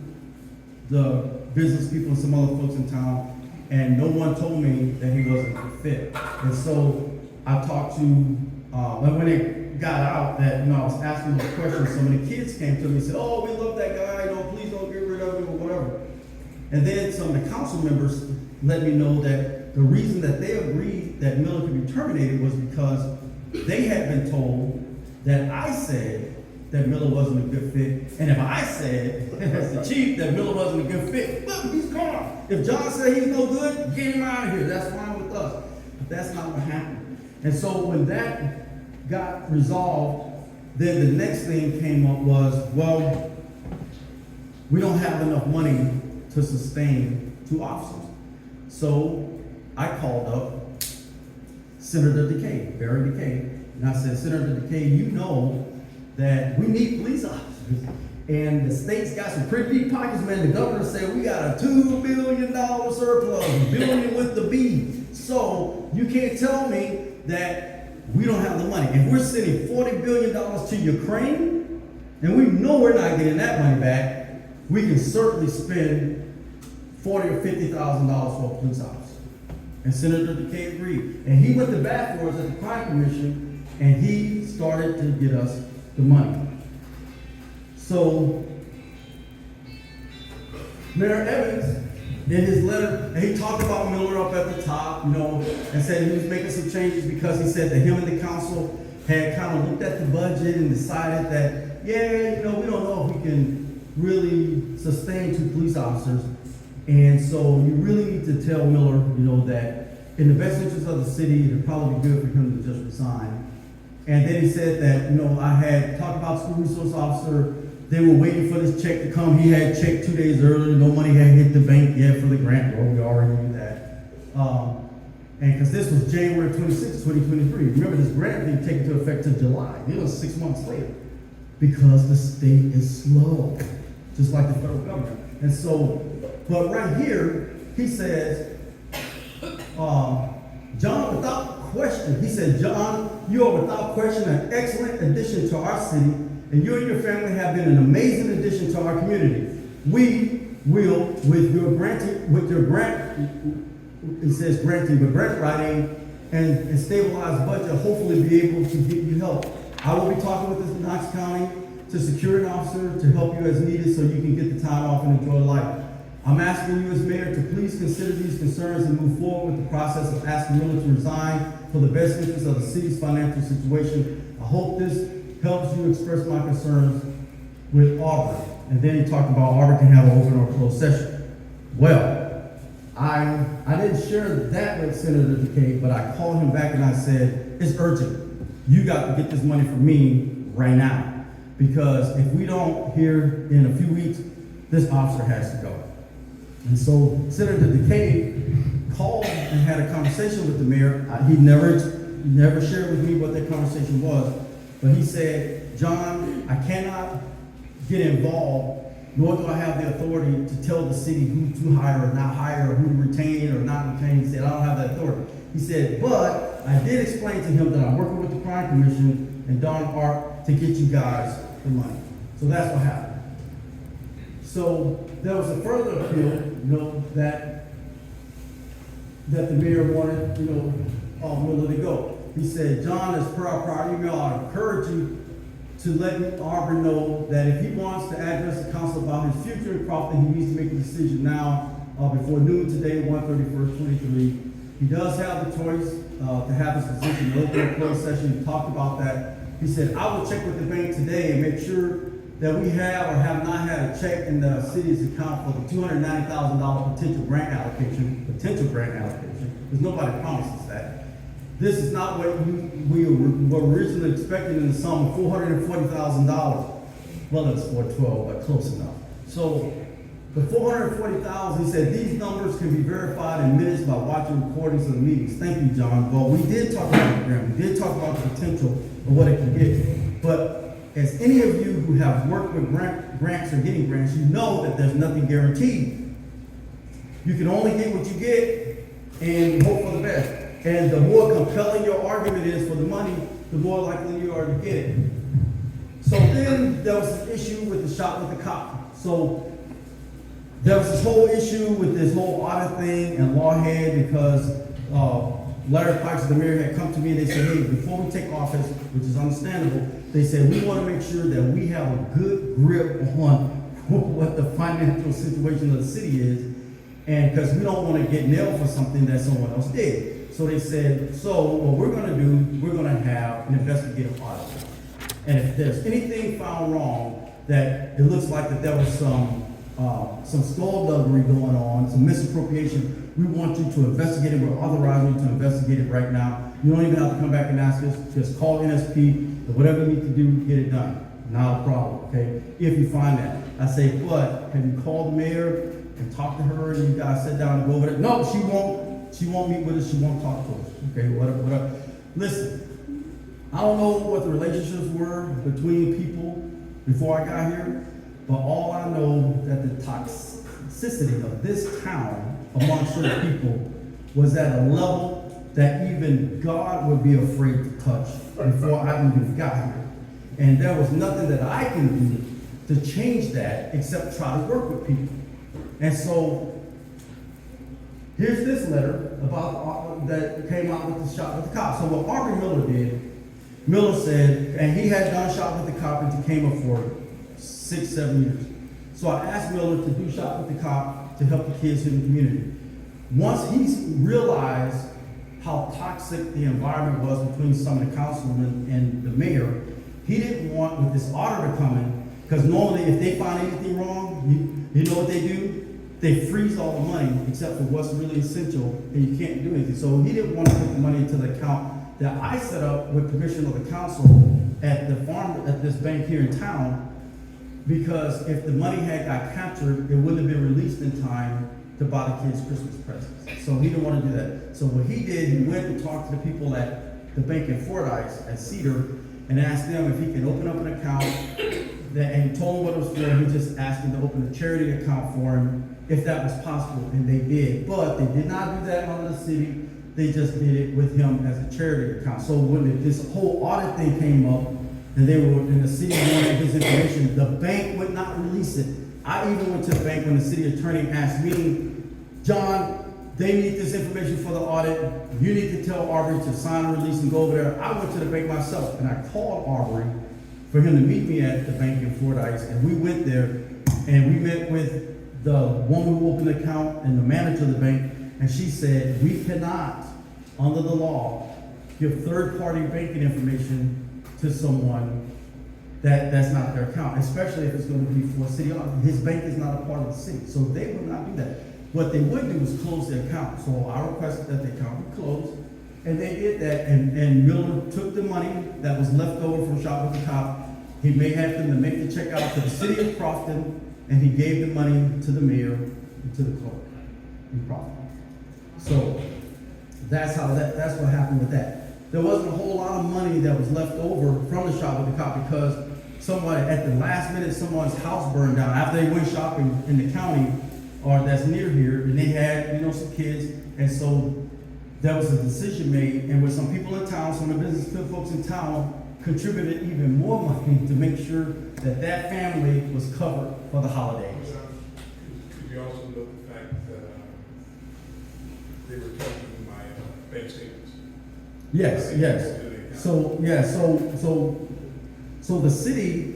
the business people and some other folks in town, and no one told me that he wasn't a good fit. And so I talked to, when it got out that, I was asking those questions, so many kids came to me and said, oh, we love that guy, please don't get rid of him or whatever. And then some of the council members let me know that the reason that they agreed that Miller could be terminated was because they had been told that I said that Miller wasn't a good fit. And if I said, as the chief, that Miller wasn't a good fit, look, he's gone. If John said he's no good, get him out of here. That's fine with us. But that's not what happened. And so when that got resolved, then the next thing came up was, well, we don't have enough money to sustain 2 officers. So I called up Senator DeKay, Barry DeKay, and I said, Senator DeKay, you know that we need police officers. And the state's got some pretty deep pockets, man. The governor said we got a $2 billion surplus, billion with the B. So you can't tell me that we don't have the money. If we're sending $40 billion to Ukraine, and we know we're not getting that money back, we can certainly spend $40,000 or $50,000 for a police officer. And Senator DeKay agreed. And he went to bat for us at the Crime Commission, and he started to get us the money. So, Mayor Evans, in his letter, and he talked about Miller up at the top, and said he was making some changes because he said that him and the council had kind of looked at the budget and decided that, we don't know if we can really sustain 2 police officers. And so you really need to tell Miller, that in the best interest of the city, it'd probably be good for him to just resign. And then he said that, I had talked about school resource officer. They were waiting for this check to come. He had checked 2 days earlier. No money had hit the bank yet for the grant. Well, we already knew that. And because this was January 26, 2023. Remember, this grant didn't take into effect till July. It was 6 months later. Because the state is slow, just like the federal government. And so, but right here, he says, John, without question, he said, John, you are without question an excellent addition to our city, and you and your family have been an amazing addition to our community. We will, with your grant, it says granting, but grant writing and stabilized budget, hopefully be able to get you help. I will be talking with the Knox County to secure an officer to help you as needed so you can get the time off and enjoy life. I'm asking you as mayor to please consider these concerns and move forward with the process of asking Miller to resign for the best interest of the city's financial situation. I hope this helps you express my concerns with Auburn. And then he talked about Auburn can have an open or closed session. Well, I didn't share that with Senator DeKay, but I called him back and I said, it's urgent. You got to get this money from me right now. Because if we don't here in a few weeks, this officer has to go. And so Senator DeKay called and had a conversation with the mayor. He never shared with me what that conversation was, but he said, John, I cannot get involved, nor do I have the authority to tell the city who to hire or not hire, or who to retain or not retain. He said, I don't have that authority. He said, but I did explain to him that I'm working with the Crime Commission and Don Hart to get you guys the money. So that's what happened. So there was a further appeal, that the mayor wanted, Miller to go. He said, John, as per our prior email, I encourage you to let Auburn know that if he wants to address the council about his future in Crofton, he needs to make a decision now before noon today, 1/31/23. He does have the choice to have his position in open or closed session. He talked about that. He said, I will check with the bank today and make sure that we have or have not had a check in the city's account for the $290,000 potential grant allocation, because nobody promises that. This is not what we were originally expecting in the sum of $440,000. Well, it's $412, but close enough. So the $440,000, he said, these numbers can be verified in minutes by watching recordings of the meetings. Thank you, John. Well, we did talk about the grant. We did talk about the potential of what it can get. But as any of you who have worked with grants or getting grants, you know that there's nothing guaranteed. You can only get what you get and hope for the best. And the more compelling your argument is for the money, the more likely you are to get it. So then there was an issue with the shot with the cop. So there was this whole issue with this whole audit thing and Lawhead because Larry Pikes, the mayor, had come to me and they said, hey, before we take office, which is understandable, they said, we want to make sure that we have a good grip on what the financial situation of the city is, and because we don't want to get nailed for something that someone else did. So they said, so what we're going to do, we're going to have an investigative audit. And if there's anything found wrong, that it looks like that there was some skullduggery going on, some misappropriation, we want you to investigate it. We're authorizing you to investigate it right now. You don't even have to come back and ask us. Just call NSP, or whatever you need to do, get it done. Not a problem, okay? If you find that. I say, but have you called the mayor and talked to her and you guys sit down and go over it? No, she won't meet with us. She won't talk to us. Okay, whatever. Listen, I don't know what the relationships were between people before I got here, but all I know that the toxicity of this town among certain people was at a level that even God would be afraid to touch before I even got here. And there was nothing that I can do to change that except try to work with people. And so here's this letter about that came out with the shop with the cop. So what Aubrey Miller did, Miller said, and he had done shop with the cop and came up for 6-7 years. So I asked Miller to do shop with the cop to help the kids in the community. Once he realized how toxic the environment was between some of the councilmen and the mayor, he didn't want with this auditor coming, because normally if they find anything wrong, you know what they do? They freeze all the money except for what's really essential, and you can't do anything. So he didn't want to put the money into the account that I set up with permission of the council at this bank here in town, because if the money had got captured, it wouldn't have been released in time to buy the kids Christmas presents. So he didn't want to do that. So what he did, he went and talked to the people at the bank in Fordyce at Cedar and asked them if he can open up an account and told him what it was for. He just asked him to open a charity account for him if that was possible, and they did. But they did not do that under the city. They just did it with him as a charity account. So when this whole audit thing came up, and they were in the city wanted his information, the bank would not release it. I even went to the bank when the city attorney asked me, John, they need this information for the audit. You need to tell Aubrey to sign a release and go over there. I went to the bank myself, and I called Aubrey for him to meet me at the bank in Fordyce, and we went there, and we met with the woman who opened the account and the manager of the bank, and she said, we cannot, under the law, give third-party banking information to someone that's not their account, especially if it's going to be for a city audit. His bank is not a part of the city, so they would not do that. What they would do is close the account. So I requested that the account be closed, and they did that, and Miller took the money that was left over from Shop with the Cop. He may have them to make the check out to the city of Crofton, and he gave the money to the mayor and to the clerk in Crofton. So that's what happened with that. There wasn't a whole lot of money that was left over from the Shop with the Cop because somebody, at the last minute, someone's house burned down after they went shopping in the county or that's near here, and they had, some kids, and so there was a decision made, and with some people in town, some of the business folks in town contributed even more money to make sure that that family was covered for the holidays. Could you also note the fact that they were taking my bank statements? Yes. So the city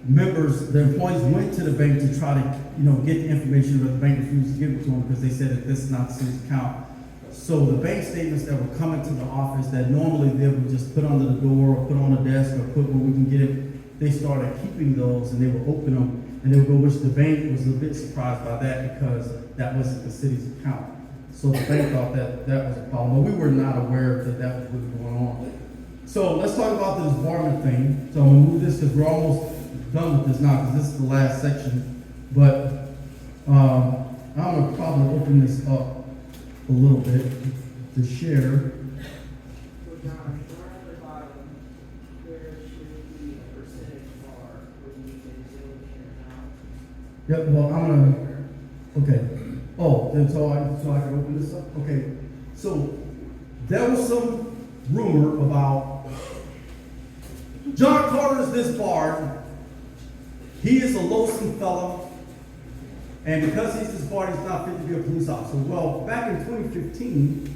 members, the employees went to the bank to try to, get the information, but the bank refused to give it to them because they said that this is not the city's account. So the bank statements that were coming to the office that normally they would just put under the door or put on the desk or put where we can get it, they started keeping those and they would open them and they would go, which the bank was a bit surprised by that because that wasn't the city's account. So the bank thought that was a problem, but we were not aware that that was what's going on. So let's talk about the disbarment thing. So I'm gonna move this because we're almost done with this now because this is the last section. But I'm gonna probably open this up a little bit to share. So John, down at the bottom, there should be a percentage bar where you can zoom in and out. Yep, well, okay. Oh, then so I can open this up? Okay. So there was some rumor about John Carter's disbarred. He is a loathsome fellow. And because he's disbarred, he's not fit to be a police officer. Well, back in 2015,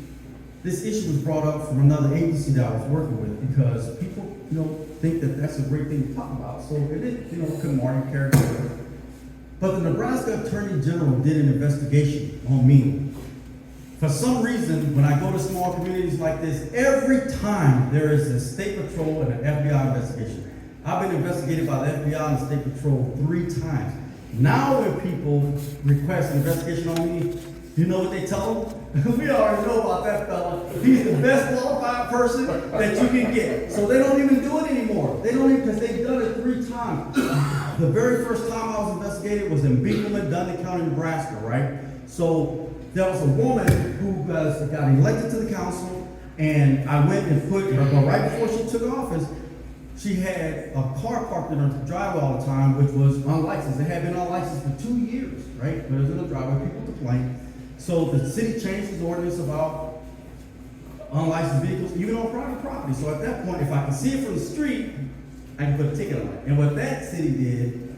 this issue was brought up from another agency that I was working with because people, think that that's a great thing to talk about. So it is, Martin character. But the Nebraska Attorney General did an investigation on me. For some reason, when I go to small communities like this, every time there is a state patrol and an FBI investigation. I've been investigated by the FBI and the state patrol 3 times. Now when people request an investigation on me, you know what they tell them? We already know about that fella. He's the best qualified person that you can get. So they don't even do it anymore. They don't even, because they've done it 3 times. The very first time I was investigated was in Beekman, Dunn County, Nebraska, right? So there was a woman who got elected to the council, and I went and put her, but right before she took office, she had a car parked in her driveway all the time, which was unlicensed. It had been unlicensed for 2 years, right? But it was in the driveway, people complained. So the city changed its ordinance about unlicensed vehicles, even on private property. So at that point, if I can see it from the street, I can put a ticket on it. And what that city did,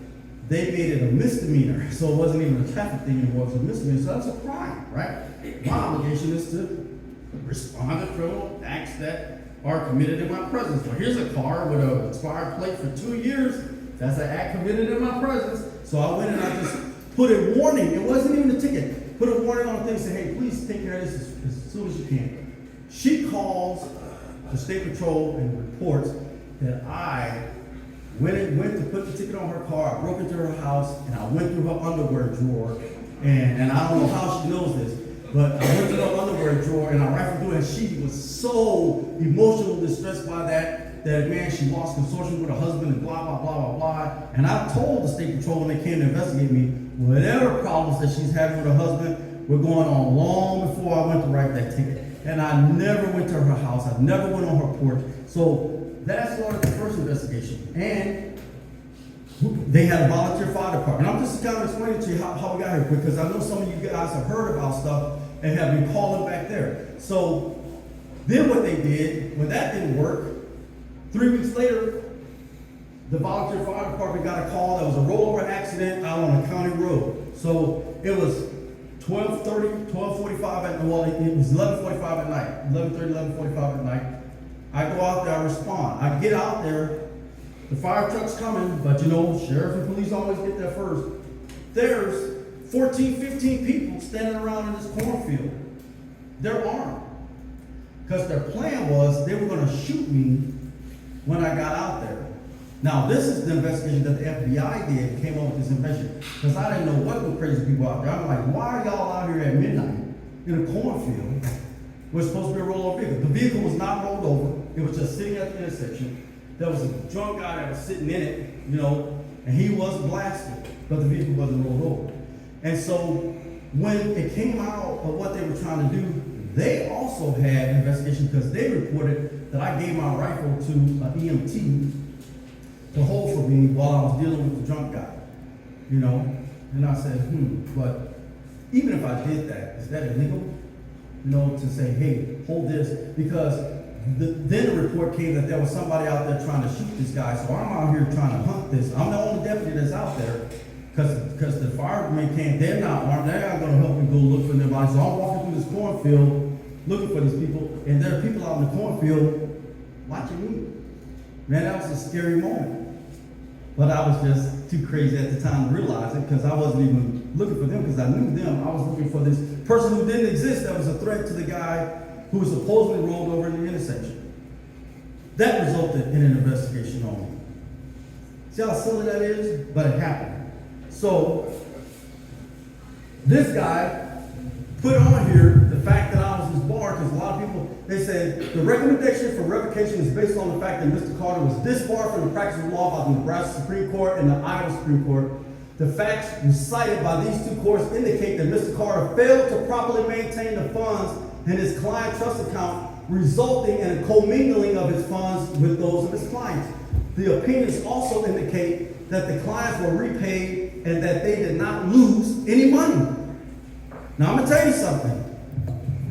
they made it a misdemeanor. So it wasn't even a traffic thing anymore, it was a misdemeanor. So that's a crime, right? My obligation is to respond to criminal acts that are committed in my presence. Well, here's a car with an expired plate for 2 years. That's an act committed in my presence. So I went and I just put a warning. It wasn't even a ticket. Put a warning on the thing, say, hey, please take care of this as soon as you can. She calls the state patrol and reports that I went to put the ticket on her car, I broke into her house, and I went through her underwear drawer, and I don't know how she knows this, but I went through her underwear drawer and I rifled through it, and she was so emotionally distressed by that man, she lost consortium with her husband and blah, blah, blah, blah, blah. And I told the state patrol when they came to investigate me, whatever problems that she's having with her husband were going on long before I went to write that ticket. And I never went to her house, I never went on her porch. So that started the first investigation. And they had a volunteer fire department. I'm just kind of explaining to you how we got here, because I know some of you guys have heard about stuff and have been calling back there. So then what they did, when that didn't work, 3 weeks later, the volunteer fire department got a call that was a rollover accident out on a county road. So it was 12:45 at, well, it was 11:45 at night, 11:30, 11:45 at night. I go out there, I respond. I get out there, the fire truck's coming, but you know, sheriff and police always get there first. There's 14, 15 people standing around in this cornfield. They're armed. Because their plan was they were going to shoot me when I got out there. Now, this is the investigation that the FBI did and came up with this invention. Because I didn't know what the crazy people out there. I'm like, why are y'all out here at midnight in a cornfield? We're supposed to be a rollover vehicle. The vehicle was not rolled over. It was just sitting at the intersection. There was a drunk guy that was sitting in it, you know, and he was blasted, but the vehicle wasn't rolled over. And so when it came out of what they were trying to do, they also had an investigation because they reported that I gave my rifle to an EMT to hold for me while I was dealing with the drunk guy, you know. And I said, but even if I did that, is that illegal? You know, to say, hey, hold this, because then the report came that there was somebody out there trying to shoot this guy, so I'm out here trying to hunt this. I'm the only deputy that's out there, because the firemen came, they're not armed, they're not going to help me go look for their bodies. So I'm walking through this cornfield looking for these people, and there are people out in the cornfield watching me. Man, that was a scary moment. But I was just too crazy at the time to realize it, because I wasn't even looking for them, because I knew them. I was looking for this person who didn't exist that was a threat to the guy who was supposedly rolled over in the intersection. That resulted in an investigation on me. See how silly that is? But it happened. So, this guy put on here the fact that I was his bar, because a lot of people, they said the recommendation for revocation is based on the fact that Mr. Carter was disbarred from the practice of law by the Nebraska Supreme Court and the Iowa Supreme Court. The facts recited by these two courts indicate that Mr. Carter failed to properly maintain the funds in his client trust account, resulting in a commingling of his funds with those of his clients. The opinions also indicate that the clients were repaid and that they did not lose any money. Now I'm gonna tell you something.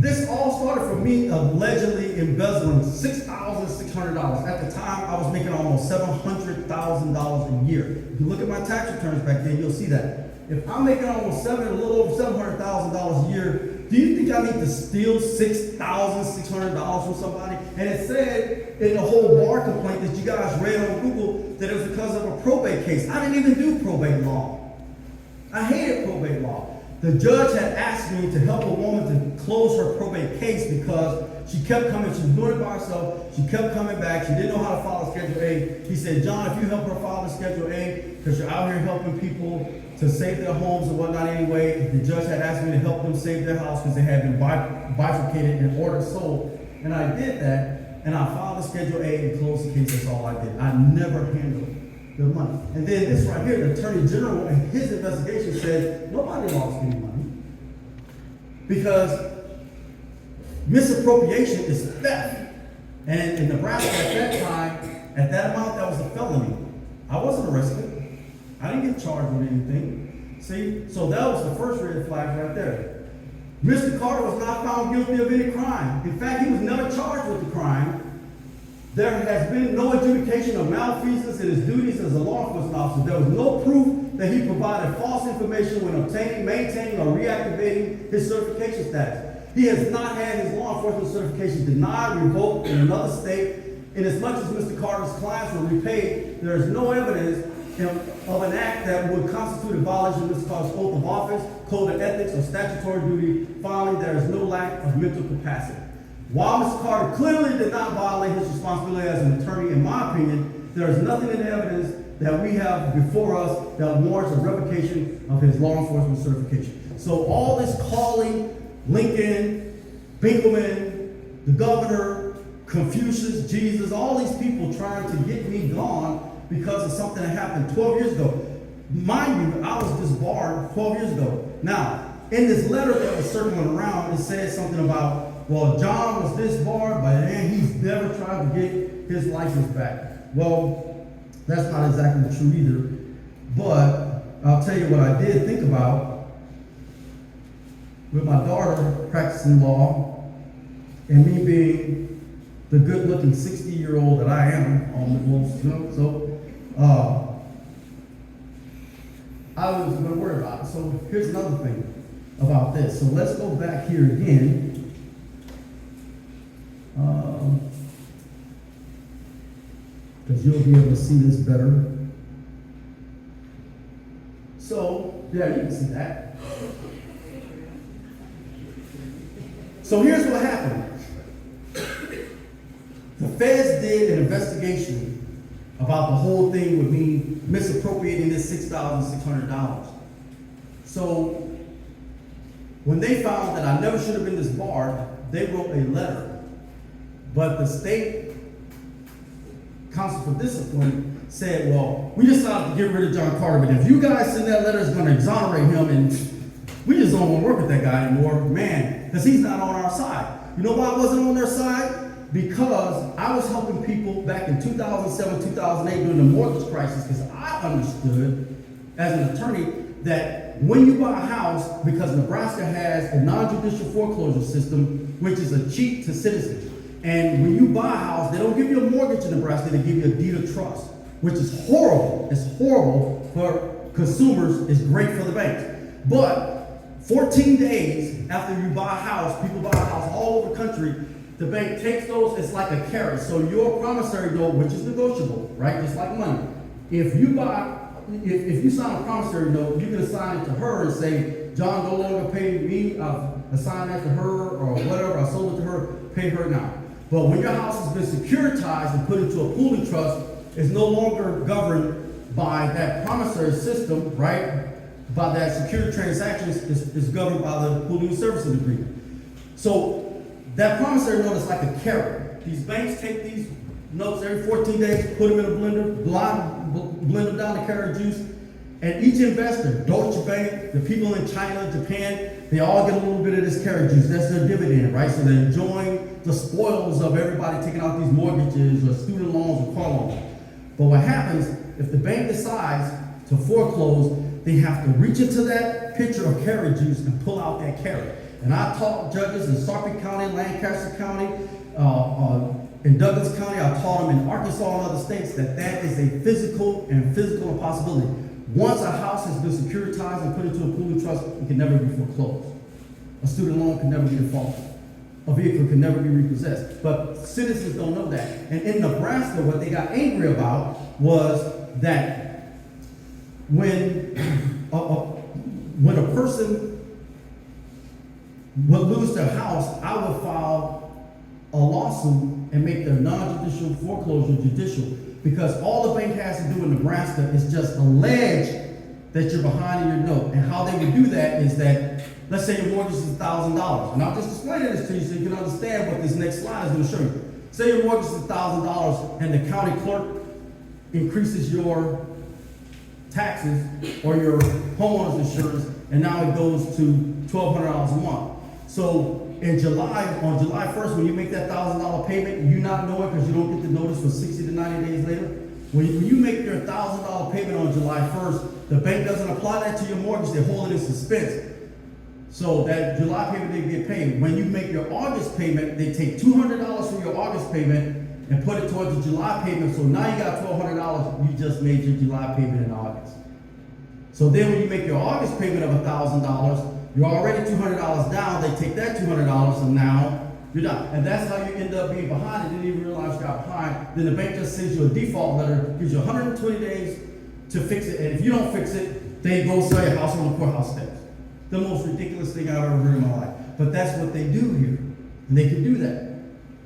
This all started from me allegedly embezzling $6,600. At the time, I was making almost $700,000 a year. If you look at my tax returns back then, you'll see that. If I'm making almost a little over $700,000 a year, do you think I need to steal $6,600 from somebody? And it said in the whole bar complaint that you guys read on Google that it was because of a probate case. I didn't even do probate law. I hated probate law. The judge had asked me to help a woman to close her probate case because she kept coming, she was doing it by herself, she kept coming back, she didn't know how to file a Schedule A. He said, John, if you help her file a Schedule A, because you're out here helping people to save their homes and whatnot anyway, the judge had asked me to help them save their house because they had been bifurcated and ordered sold. And I did that, and I filed a Schedule A and closed the case. That's all I did. I never handled the money. And then this right here, the Attorney General in his investigation said nobody lost any money because misappropriation is theft. And in Nebraska at that time, At that amount, that was a felony. I wasn't arrested. I didn't get charged with anything. See, so that was the first red flag right there. Mr. Carter was not found guilty of any crime. In fact, he was never charged with the crime. There has been no adjudication of malfeasance in his duties as a law enforcement officer. There was no proof that he provided false information when obtaining, maintaining, or reactivating his certification status. He has not had his law enforcement certification denied, revoked in another state. Inasmuch as Mr. Carter's clients were repaid, there is no evidence of an act that would constitute a violation of Mr. Carter's oath of office, code of ethics, or statutory duty. Finally, there is no lack of mental capacity. While Mr. Carter clearly did not violate his responsibility as an attorney, in my opinion, there is nothing in the evidence that we have before us that warrants a revocation of his law enforcement certification. So all this calling, Lincoln, Binkelman, the governor, Confucius, Jesus, all these people trying to get me gone because of something that happened 12 years ago. Mind you, I was disbarred 12 years ago. Now, in this letter that was circling around, it said something about, well, John was disbarred, but then he's never tried to get his license back. Well, that's not exactly true either. But I'll tell you what I did think about with my daughter practicing law and me being the good-looking 60-year-old that I am, almost, I was going to worry about it. So here's another thing about this. So let's go back here again. Because you'll be able to see this better. So, yeah, you can see that. So here's what happened. The feds did an investigation about the whole thing with me misappropriating this $6,600. So when they found that I never should have been disbarred, they wrote a letter. But the state council for discipline said, well, we decided to get rid of John Carter, but if you guys send that letter, it's going to exonerate him, and we just don't want to work with that guy anymore, man, because he's not on our side. You know why I wasn't on their side? Because I was helping people back in 2007, 2008 during the mortgage crisis, because I understood as an attorney that when you buy a house, because Nebraska has a non-judicial foreclosure system, which is a cheat to citizens. And when you buy a house, they don't give you a mortgage in Nebraska, they give you a deed of trust, which is horrible. It's horrible for consumers, it's great for the banks. But 14 days after you buy a house, people buy a house all over the country, the bank takes those, it's like a carrot. So your promissory note, which is negotiable, right, just like money. If you sign a promissory note, you can assign it to her and say, John no longer paid me, I've assigned that to her, or whatever, I sold it to her, pay her now. But when your house has been securitized and put into a pooling trust, it's no longer governed by that promissory system, right? By that secure transactions is governed by the pooling services agreement. So that promissory note is like a carrot. These banks take these notes every 14 days, put them in a blender, blend them down to carrot juice, and each investor, Deutsche Bank, the people in China, Japan, they all get a little bit of this carrot juice. That's their dividend, right? So they're enjoying the spoils of everybody taking out these mortgages or student loans or car loans. But what happens, if the bank decides to foreclose, they have to reach into that pitcher of carrot juice and pull out that carrot. And I taught judges in Sarpy County, Lancaster County, in Douglas County, I taught them in Arkansas and other states that is a physical impossibility. Once a house has been securitized and put into a pooling trust, it can never be foreclosed. A student loan can never be defaulted. A vehicle can never be repossessed. But citizens don't know that. And in Nebraska, what they got angry about was that when a person would lose their house, I would file a lawsuit and make their non-judicial foreclosure judicial. Because all the bank has to do in Nebraska is just allege that you're behind in your note. And how they would do that is that, let's say your mortgage is $1,000. And I'll just explain this to you so you can understand what this next slide is going to show you. Say your mortgage is $1,000 and the county clerk increases your taxes or your homeowner's insurance, and now it goes to $1,200 a month. So in July, on July 1st, when you make that $1,000 payment, you not know it because you don't get the notice for 60 to 90 days later. When you make your $1,000 payment on July 1st, the bank doesn't apply that to your mortgage, they hold it in suspense. So that July payment didn't get paid. When you make your August payment, they take $200 from your August payment and put it towards the July payment. So now you got $1,200, you just made your July payment in August. So then when you make your August payment of $1,000, you're already $200 down, they take that $200 and now you're done. And that's how you end up being behind and didn't even realize you got behind. Then the bank just sends you a default letter, gives you 120 days to fix it, and if you don't fix it, they go sell your house on the courthouse steps. The most ridiculous thing I've ever heard in my life. But that's what they do here. And they can do that.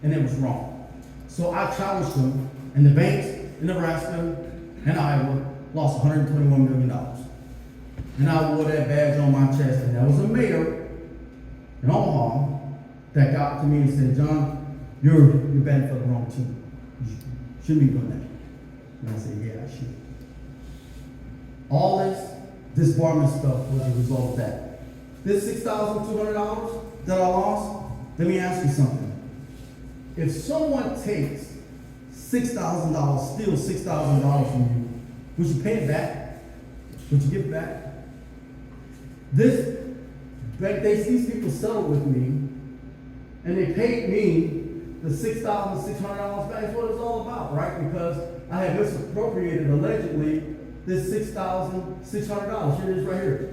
And it was wrong. So I challenged them, and the banks in Nebraska and Iowa lost $121 million. And I wore that badge on my chest, and there was a mayor in Omaha that got to me and said, John, you're batting for the wrong team. You shouldn't be doing that. And I said, yeah, I should. All this disbarment stuff was a result of that. This $6,200 that I lost, let me ask you something. If someone takes $6,000, steals $6,000 from you, would you pay it back? Would you give it back? These people settled with me, and they paid me the $6,600 back. That's what it's all about, right? Because I had misappropriated, allegedly, this $6,600. Here it is right here.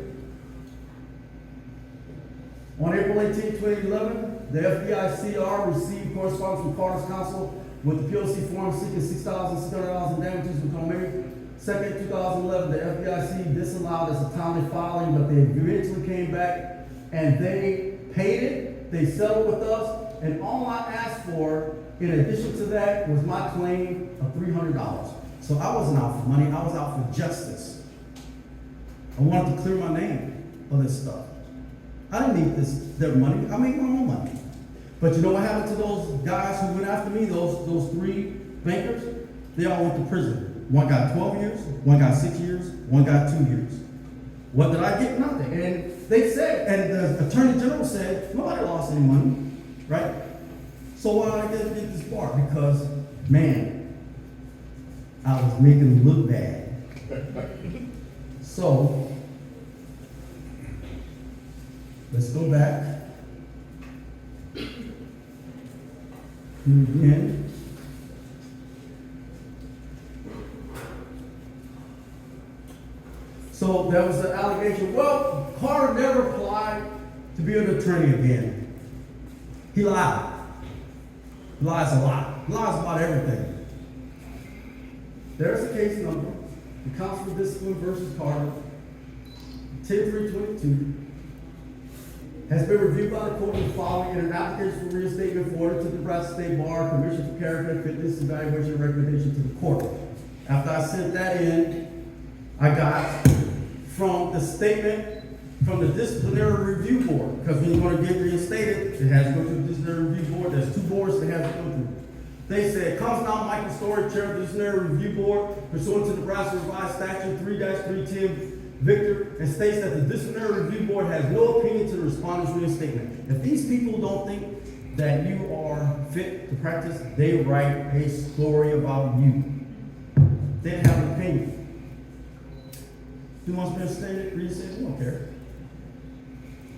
On April 18, 2011, the FDICR received correspondence from Carter's counsel with the POC form seeking $6,600 in damages from May 2nd, 2011. The FDIC disallowed as a timely filing, but they eventually came back and they paid it. They settled with us, and all I asked for, in addition to that, was my claim of $300. So I wasn't out for money, I was out for justice. I wanted to clear my name of this stuff. I didn't need their money, I make my own money. But you know what happened to those guys who went after me, those three bankers? They all went to prison. One got 12 years, one got 6 years, one got 2 years. What did I get? Nothing. And they said, and the Attorney General said, nobody lost any money, right? So why did I get this part? Because, man, I was making them look bad. So, let's go back. And again. So there was an allegation, well, Carter never applied to be an attorney again. He lied. He lies a lot. He lies about everything. There's a case number, the Council for Discipline versus Carter, 10-322, has been reviewed by the court in the following in an application for reinstatement forwarded to the Nebraska State Bar Commission for Character and Fitness Evaluation and Recommendation to the court. After I sent that in, I got from the statement from the Disciplinary Review Board, because when you want to get reinstated, it has to go through the Disciplinary Review Board. There's 2 boards that have to go through. They said, comes now Michael Story, Chair of the Disciplinary Review Board, pursuant to Nebraska Revised Statute 3-310, Victor, and states that the Disciplinary Review Board has no opinion to the respondent's reinstatement. If these people don't think that you are fit to practice, they write a story about you. They didn't have an opinion. Who wants to be reinstated? We don't care.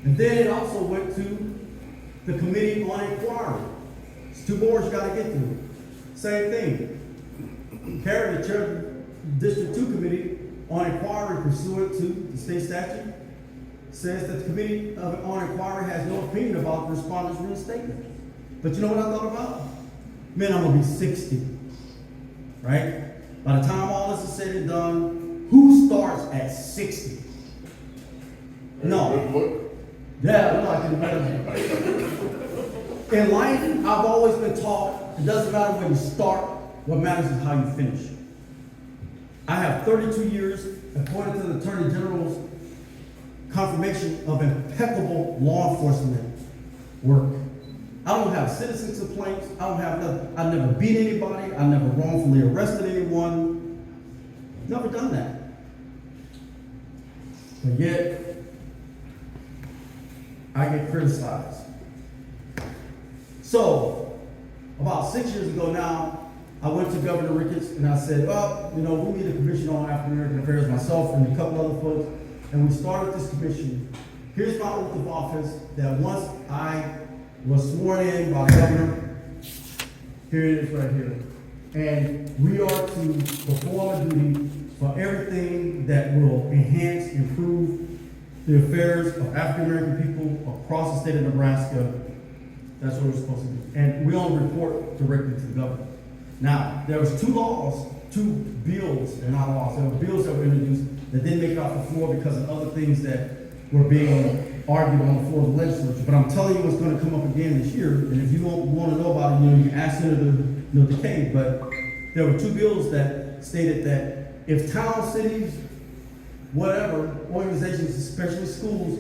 And then it also went to the Committee on Inquiry. It's 2 boards you got to get through. Same thing. Carrie, the chair of the District 2 Committee on Inquiry pursuant to the state statute, says that the Committee on Inquiry has no opinion about the respondent's reinstatement. But you know what I thought about? Man, I'm going to be 60. Right? By the time all this is said and done, who starts at 60? No. Yeah, no, I can imagine. In life, I've always been taught, it doesn't matter where you start, what matters is how you finish. I have 32 years, according to the Attorney General's confirmation, of impeccable law enforcement work. I don't have citizens complaints, I don't have nothing. I never beat anybody, I never wrongfully arrested anyone. Never done that. But yet, I get criticized. So, about 6 years ago now, I went to Governor Ricketts and I said, well, you know, we need a commission on African American affairs, myself and a couple other folks, and we started this commission. Here's my oath of office that once I was sworn in by the governor, here it is right here. And we are to perform a duty for everything that will enhance, improve the affairs of African American people across the state of Nebraska. That's what we're supposed to do. And we only report directly to the governor. Now, there was two bills, they're not laws, there were bills that were introduced that didn't make it off the floor because of other things that were being argued on the floor of the legislature. But I'm telling you what's going to come up again this year, and if you don't want to know about it, you can ask Senator DeKay. But there were two bills that stated that if towns, cities, whatever, organizations, especially schools,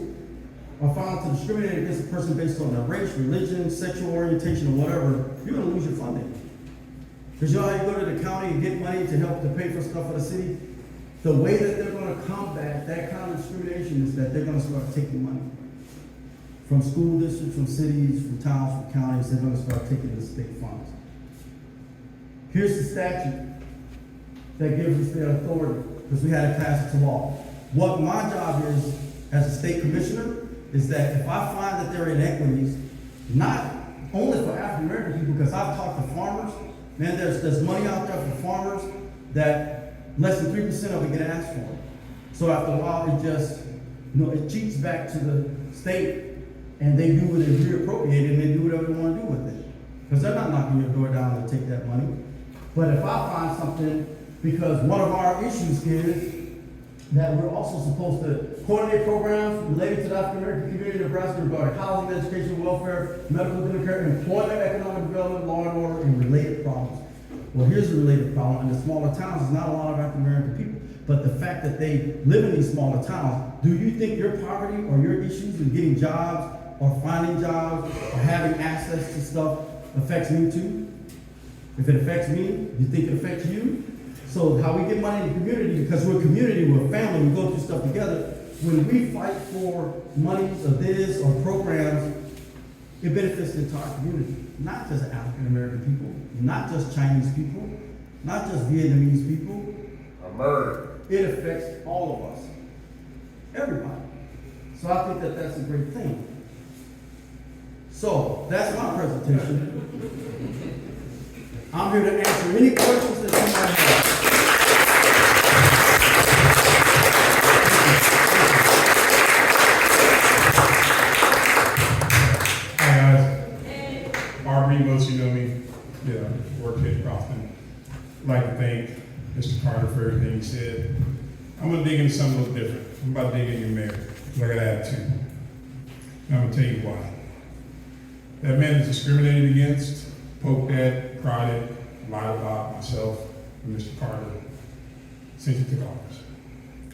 are found to discriminate against a person based on their race, religion, sexual orientation, or whatever, you're going to lose your funding. Because you know how you go to the county and get money to help to pay for stuff for the city? The way that they're going to combat that kind of discrimination is that they're going to start taking money from school districts, from cities, from towns, from counties. They're going to start taking the state funds. Here's the statute that gives us the authority, because we had to pass it to law. What my job is as a state commissioner is that if I find that there are inequities, not only for African American people, because I've talked to farmers, man, there's money out there for farmers that less than 3% of it get asked for. So after a while, it just, it cheats back to the state, and they do what they reappropriate, and they do whatever they want to do with it. Because they're not knocking your door down to take that money. But if I find something, because one of our issues is that we're also supposed to coordinate programs related to the African American community in Nebraska regarding housing, education, welfare, medical care, employment, economic development, law and order, and related problems. Well, here's a related problem. In the smaller towns, there's not a lot of African American people. But the fact that they live in these smaller towns, do you think your poverty or your issues in getting jobs or finding jobs or having access to stuff affects me too? If it affects me, you think it affects you? So how we get money in the community, because we're a community, we're a family, we go through stuff together. When we fight for monies or this or programs, it benefits the entire community, not just African American people, not just Chinese people, not just Vietnamese people. It affects all of us, everybody. So I think that that's a great thing. So that's my presentation. I'm here to answer any questions that you might have. Hi guys. RB, most of you know me. Yeah, work here at Crofton. I'd like to thank Mr. Carter for everything he said. I'm gonna dig into something a little different. I'm about to dig into your mayor. I got attitude. And I'm gonna tell you why. That man is discriminated against, poked at, prodded, lied about myself and Mr. Carter since he took office.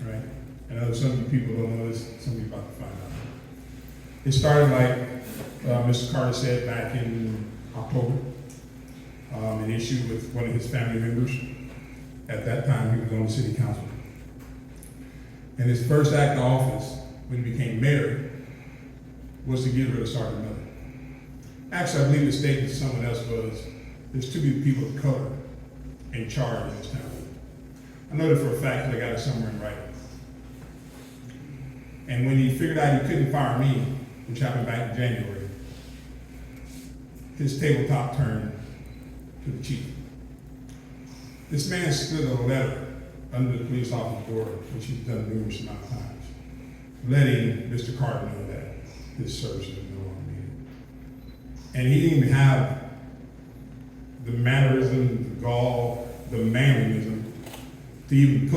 Right? And I know some of you people don't know this, some of you about to find out. It started like Mr. Carter said back in October, an issue with one of his family members. At that time, he was on the city council. And his first act of office, when he became mayor, was to get rid of Sergeant Miller. Actually, I believe the statement to someone else was, there's too many people of color in charge in this town. I know that for a fact, because I got it somewhere in writing. And when he figured out he couldn't fire me, which happened back in January, his tabletop turned to the chief. This man slid a letter under the police officer's door, which he's done numerous amount of times, letting Mr. Carter know that his services are no longer needed. And he didn't even have the mannerism, the gall, the mannerism to even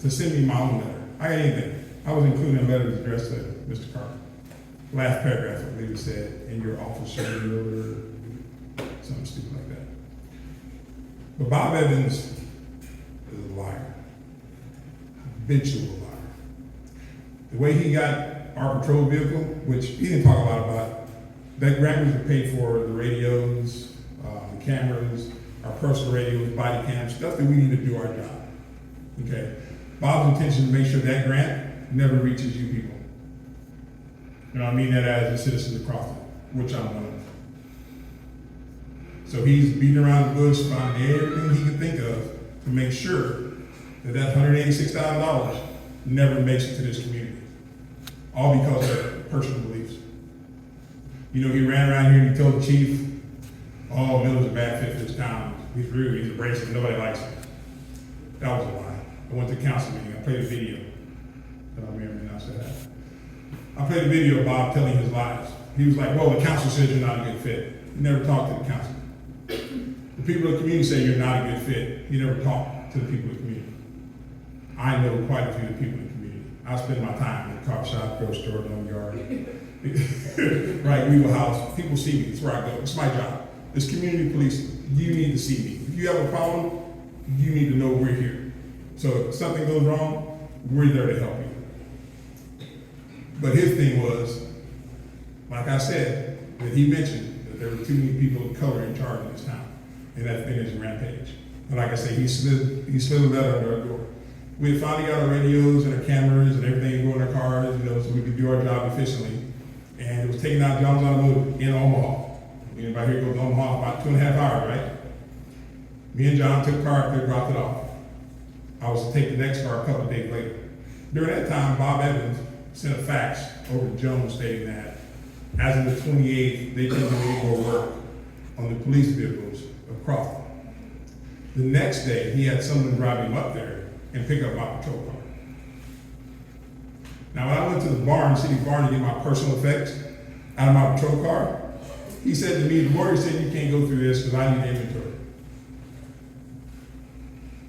to send me my own letter. I got anything. I was including a letter addressed to Mr. Carter. Last paragraph, I believe it said, in your office, or something stupid like that. But Bob Evans is a liar, habitual liar. The way he got our patrol vehicle, which he didn't talk a lot about, that grant was paid for the radios, the cameras, our personal radios, body cams, stuff that we need to do our job. Okay. Bob's intention is to make sure that grant never reaches you people. And I mean that as a citizen of Crofton, which I'm one of. So he's beating around the bush, finding everything he can think of to make sure that that $186,000 never makes it to this community. All because of their personal beliefs. You know, he ran around here and he told the chief, oh, Miller's a bad fit for this town. He's rude, he's abrasive, nobody likes him. That was a lie. I went to council meeting, I played a video. I don't remember now said that. I played a video of Bob telling his lies. He was like, well, the council says you're not a good fit. You never talked to the council. The people of the community say you're not a good fit. You never talk to the people of the community. I know quite a few of the people in the community. I spend my time in the coffee shop, grocery store, lumber yard. Right, Weaver House. People see me. It's where I go. It's my job. It's community policing. You need to see me. If you have a problem, you need to know we're here. So if something goes wrong, we're there to help you. But his thing was, like I said, that he mentioned that there were too many people of color in charge in this town. And that's been his rampage. And like I said, he slid a letter under our door. We had finally got our radios and our cameras and everything going in our cars, you know, so we could do our job efficiently. And it was taking out John's Automotive in Omaha. Anybody here goes to Omaha about 2.5 hours, right? Me and John took the car up there, dropped it off. I was to take the next car a couple of days later. During that time, Bob Evans sent a fax over to Jones stating that as of the 28th, they couldn't do any more work on the police vehicles of Crofton. The next day, he had someone drive him up there and pick up my patrol car. Now, when I went to the barn, city barn, to get my personal effects out of my patrol car, he said to me, the lawyer said you can't go through this because I need inventory.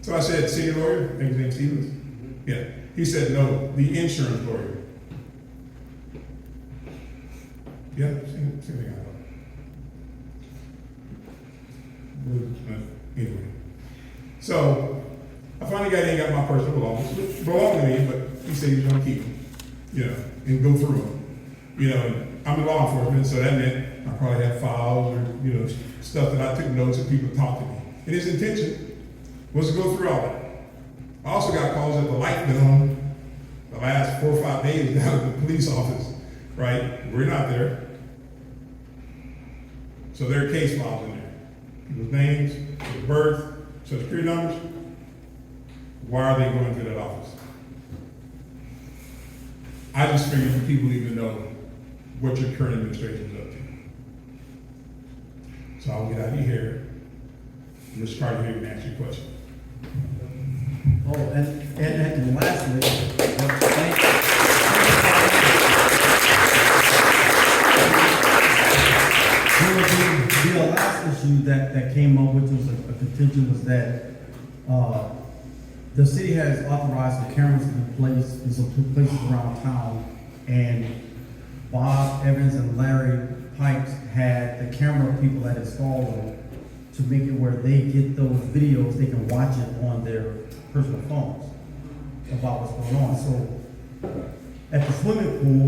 So I said, city lawyer, I think his name's Stevens. Yeah. He said, no, the insurance lawyer. Yeah, same thing I thought. Anyway. So I finally got in and got my personal belongings, which belonged to me, but he said he was going to keep them, you know, and go through them. You know, and I'm in law enforcement, so that meant I probably had files or, you know, stuff that I took notes and people talked to me. And his intention was to go through all that. I also got calls that the light been on the last 4 or 5 days down at the police office, right? We're not there. So there are case files in there. People's names, their birth, social security numbers. Why are they going through that office? I just figured for people even know what your current administration is up to. So I'll get out of here. Mr. Carter here can answer your question. Oh, and lastly, the last issue that came up, which was a contention, was that the city has authorized the cameras to be placed in some places around town, and Bob Evans and Larry Pikes had the camera people that installed them to make it where they get those videos, they can watch it on their personal phones about what's going on. So at the swimming pool,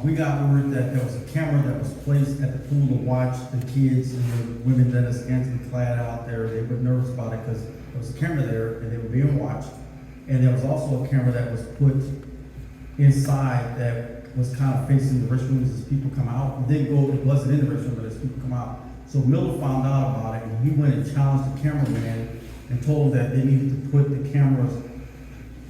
we got word that there was a camera that was placed at the pool to watch the kids and the women that are scantily clad out there. They were nervous about it because there was a camera there and they were being watched. And there was also a camera that was put inside that was kind of facing the restrooms as people come out. It didn't go, it wasn't in the restroom, but as people come out. So Miller found out about it, and he went and challenged the cameraman and told him that they needed to put the cameras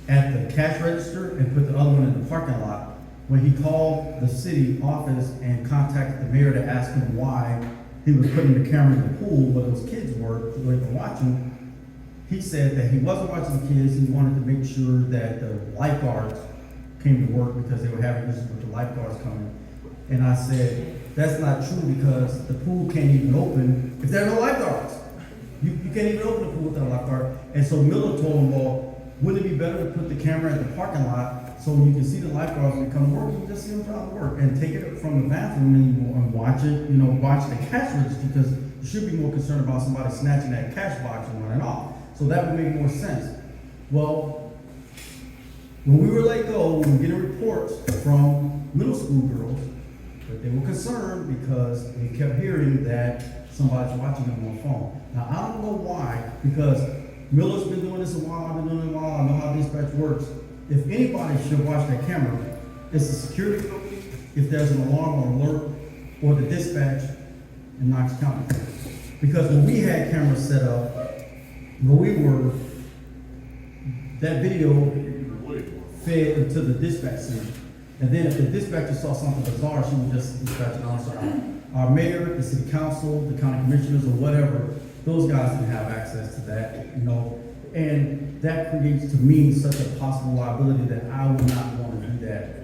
at the cash register and put the other one in the parking lot. When he called the city office and contacted the mayor to ask him why he was putting the camera in the pool where those kids were, so they could watch them, he said that he wasn't watching the kids, he wanted to make sure that the lifeguards came to work because they were having issues with the lifeguards coming. And I said, that's not true because the pool can't even open if there are no lifeguards. You can't even open the pool without a lifeguard. And so Miller told him, well, wouldn't it be better to put the camera at the parking lot so you can see the lifeguards when they come to work, you can just see them trying to work and take it from the bathroom and watch it, you know, watch the cash register, because you should be more concerned about somebody snatching that cash box and running off. So that would make more sense. Well, when we were let go, we were getting reports from middle school girls that they were concerned because they kept hearing that somebody's watching them on the phone. Now, I don't know why, because Miller's been doing this a while, I've been doing it a while, I know how dispatch works. If anybody should watch that camera, it's the security company if there's an alarm or alert or the dispatch in Knox County. Because when we had cameras set up, that video fed into the dispatch center. And then if the dispatcher saw something bizarre, she would just dispatch an officer out. Our mayor, the city council, the county commissioners, or whatever, those guys didn't have access to that, and that creates to me such a possible liability that I would not want to do that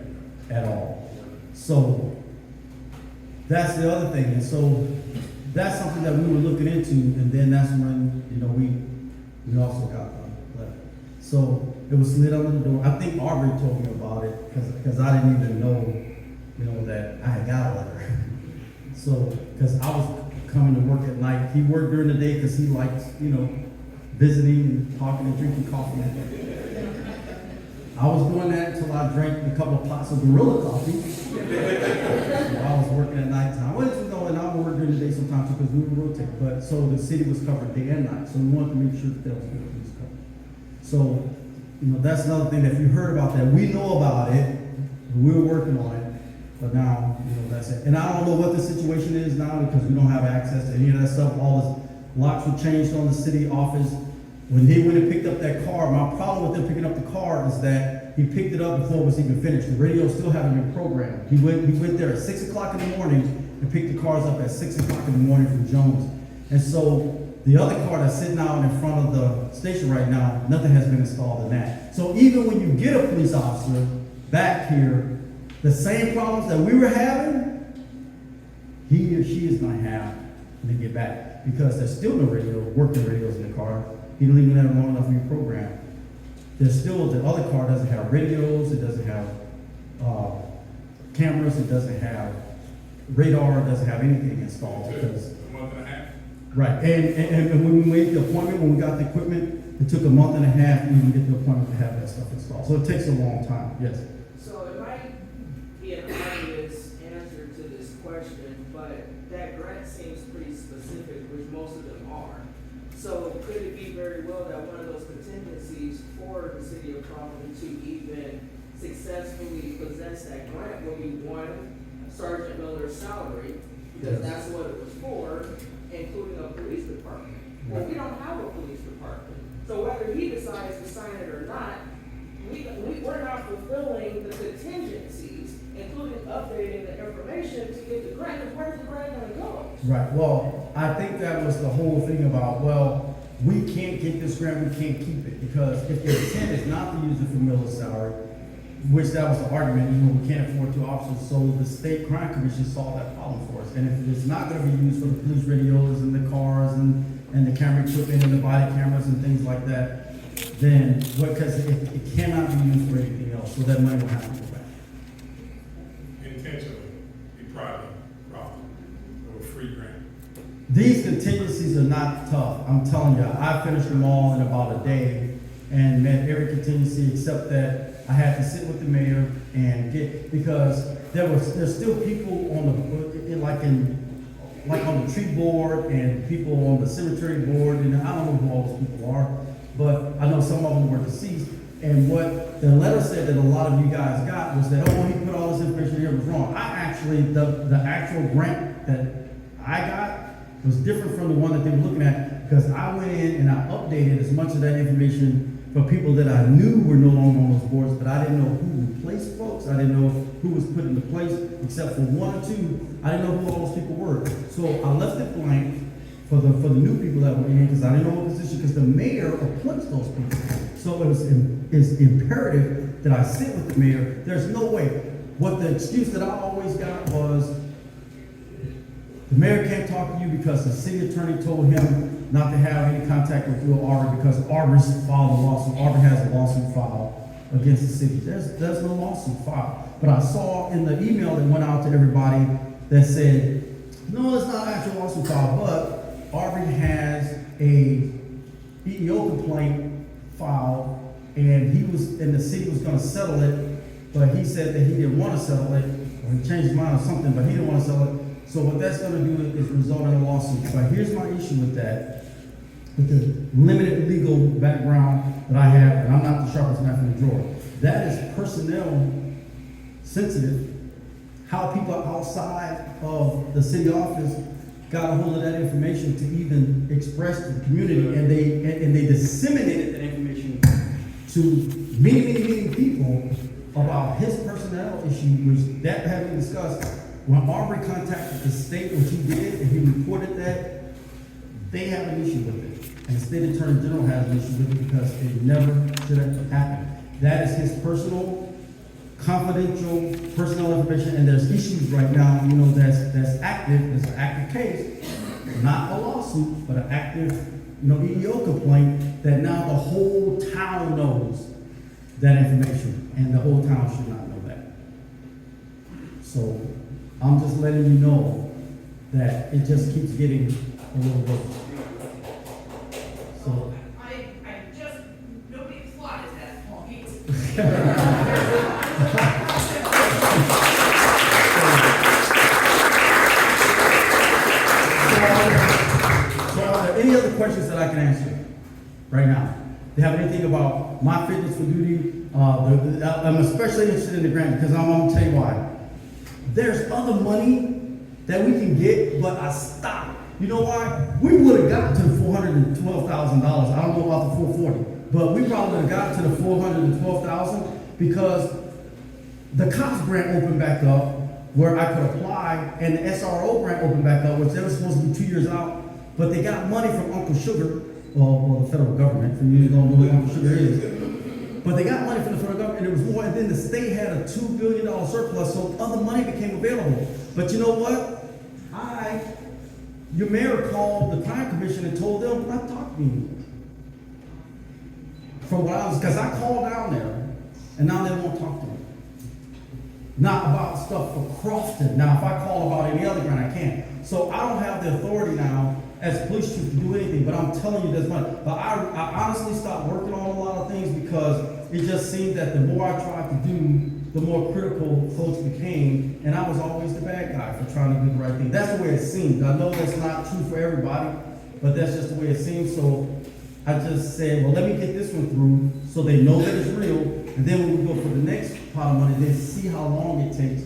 at all. So that's the other thing, and so that's something that we were looking into, and then that's when, we also got the letter. So it was slid under the door. I think Aubrey told me about it, because I didn't even know, that I had got a letter. So, because I was coming to work at night. He worked during the day because he likes, visiting and talking and drinking coffee. I was doing that until I drank a couple of pots of Gorilla coffee. So I was working at nighttime. And I would work during the day sometimes because we would rotate. But so the city was covered day and night. So we wanted to make sure that there was good police coverage. So, that's another thing that if you heard about that, we know about it. We were working on it. But now, that's it. And I don't know what the situation is now because we don't have access to any of that stuff. All the locks were changed on the city office. When he went and picked up that car, my problem with them picking up the car is that he picked it up before it was even finished. The radio still hadn't been programmed. He went there at 6 o'clock in the morning and picked the cars up at 6 o'clock in the morning from Jones. And so the other car that's sitting out in front of the station right now, nothing has been installed in that. So even when you get a police officer back here, the same problems that we were having, he or she is going to have when they get back. Because there's still no working radios in the car. He didn't leave them long enough to be programmed. There's still, the other car doesn't have radios, it doesn't have cameras, it doesn't have radar, it doesn't have anything installed. Because, a month and a half. right, and when we made the appointment, when we got the equipment, it took a month and a half to even get the appointment to have that stuff installed. So it takes a long time, yes. So it might be an obvious answer to this question, but that grant seems pretty specific, which most of them are. So could it be very well that one of those contingencies for the city of Crawford to even successfully possess that grant will be one, Sergeant Miller's salary, because Yes. that's what it was for, including a police department. Well, we don't have a police department, so whether he decides to sign it or not, we're not fulfilling the contingencies, including updating the information to get the grant. And where's the grant gonna go? Right, well, I think that was the whole thing about, we can't get this grant, we can't keep it, because if the intent is not to use it for Miller's salary, which that was the argument, we can't afford two officers, so the state crime commission solved that problem for us. And if it's not gonna be used for the police radios and the cars and the camera equipment and the body cameras and things like that, then, because it cannot be used for anything else, so that money will have to go back. Intentionally, be private, Crawford, or a free grant. These contingencies are not tough. I'm telling you, I finished them all in about a day and met every contingency except that I had to sit with the mayor and because there's still people on on the tree board and people on the cemetery board, and I don't know who all those people are, but I know some of them were deceased. And what the letter said that a lot of you guys got was that, he put all this information here was wrong. I actually, the actual grant that I got was different from the one that they were looking at, because I went in and I updated as much of that information for people that I knew were no longer on those boards, but I didn't know who replaced folks. I didn't know who was put into place, except for one or two. I didn't know who all those people were. So I left it blank for the new people that were in, because I didn't know what position, because the mayor appoints those people. So it's imperative that I sit with the mayor. There's no way. What the excuse that I always got was, the mayor can't talk to you because the city attorney told him not to have any contact with you or Aubrey because Aubrey filed a lawsuit. Aubrey has a lawsuit filed against the city. There's no lawsuit filed. But I saw in the email that went out to everybody that said, no, it's not an actual lawsuit filed, but Aubrey has a EEO complaint filed, and the city was going to settle it, but he said that he didn't want to settle it, or he changed his mind or something, but he didn't want to settle it. So what that's going to do is result in a lawsuit. But here's my issue with that, with the limited legal background that I have, and I'm not the sharpest knife in the drawer. That is personnel sensitive. how people outside of the city office got a hold of that information to even express to the community, and they disseminated that information to many people about his personnel issue, which that had been discussed. When Aubrey contacted the state, which he did, and he reported that, they have an issue with it. And the state attorney general has an issue with it because it never should have happened. That is his personal, confidential, personnel information, and there's issues right now, that's active. It's an active case, not a lawsuit, but an active, EEO complaint that now the whole town knows that information, and the whole town should not know that. So I'm just letting you know that it just keeps getting a little worse. So. Nobody plotted that point. So are there any other questions that I can answer right now? Do you have anything about my fitness for duty? I'm especially interested in the grant because I'm gonna tell you why. There's other money that we can get, but I stopped. You know why? We would have got to the $412,000. I don't know about the 440, but we probably would have got to the 412,000 because the COPS grant opened back up where I could apply, and the SRO grant opened back up, which they were supposed to be 2 years out, but they got money from Uncle Sugar, well, the federal government, for you who don't know who Uncle Sugar is. But they got money from the federal government, and it was more, and then the state had a $2 billion surplus, so other money became available. But you know what? Your mayor called the crime commission and told them not to talk to me. From what because I called down there, and now they won't talk to me. Not about stuff for Crofton. Now, if I call about any other grant, I can't. So I don't have the authority now as police chief to do anything, but I'm telling you there's money. But I honestly stopped working on a lot of things because it just seemed that the more I tried to do, the more critical folks became, and I was always the bad guy for trying to do the right thing. That's the way it seemed. I know that's not true for everybody, but that's just the way it seems. So I just said, well, let me get this one through so they know that it's real, and then when we go for the next pot of money, then see how long it takes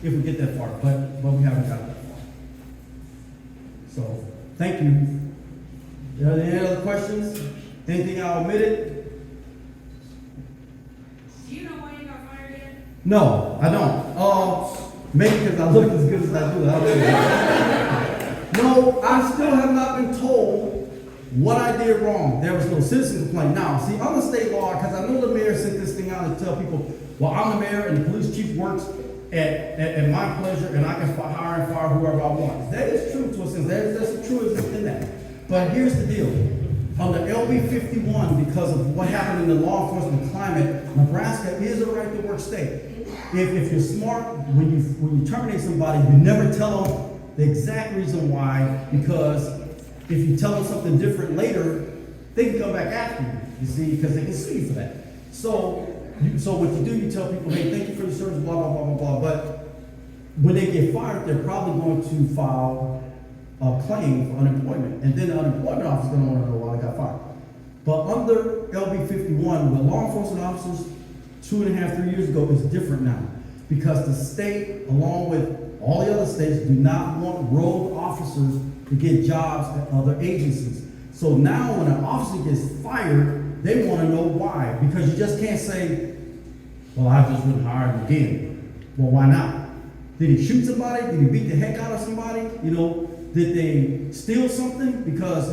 if we get that far. But we haven't got that far. So thank you. Are there any other questions? Anything I omitted? Do you know why you got fired yet? No, I don't. Maybe because I look as good as I do. I don't know. No, I still have not been told what I did wrong. There was no citizen complaint. Now, see, under state law, because I know the mayor sent this thing out to tell people, well, I'm the mayor and the police chief works at my pleasure and I can hire and fire whoever I want. That is true to a sense. There's truism in that. But here's the deal. Under LB 51, because of what happened in the law enforcement climate, Nebraska is a right to work state. If you're smart, when you terminate somebody, you never tell them the exact reason why, because if you tell them something different later, they can come back after you see, because they can sue you for that. So what you do, you tell people, hey, thank you for your service, blah, blah, blah, blah, blah. But when they get fired, they're probably going to file a claim for unemployment. And then the unemployment office is going to want to know why they got fired. But under LB 51, the law enforcement officers 2.5, 3 years ago is different now. Because the state, along with all the other states, do not want rogue officers to get jobs at other agencies. So now when an officer gets fired, they want to know why. Because you just can't say, well, I just wouldn't hire him again. Well, why not? Did he shoot somebody? Did he beat the heck out of somebody? Did they steal something? Because,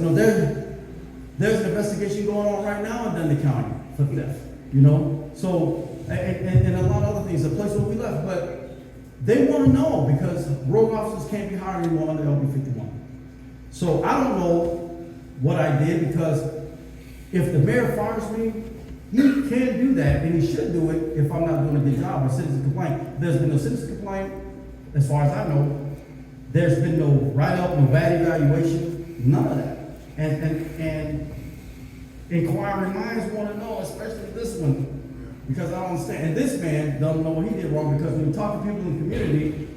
there's an investigation going on right now in Dundee County for theft, So, and a lot of other things, a place where we left, but they want to know because rogue officers can't be hired anymore under LB 51. So I don't know what I did because if the mayor fires me, he can do that and he should do it if I'm not doing a good job. A citizen complaint. There's been no citizen complaint, as far as I know. There's been no write-up, no bad evaluation, none of that. And inquiring minds want to know, especially this one, because I don't understand. And this man doesn't know what he did wrong because when you talk to people in the community,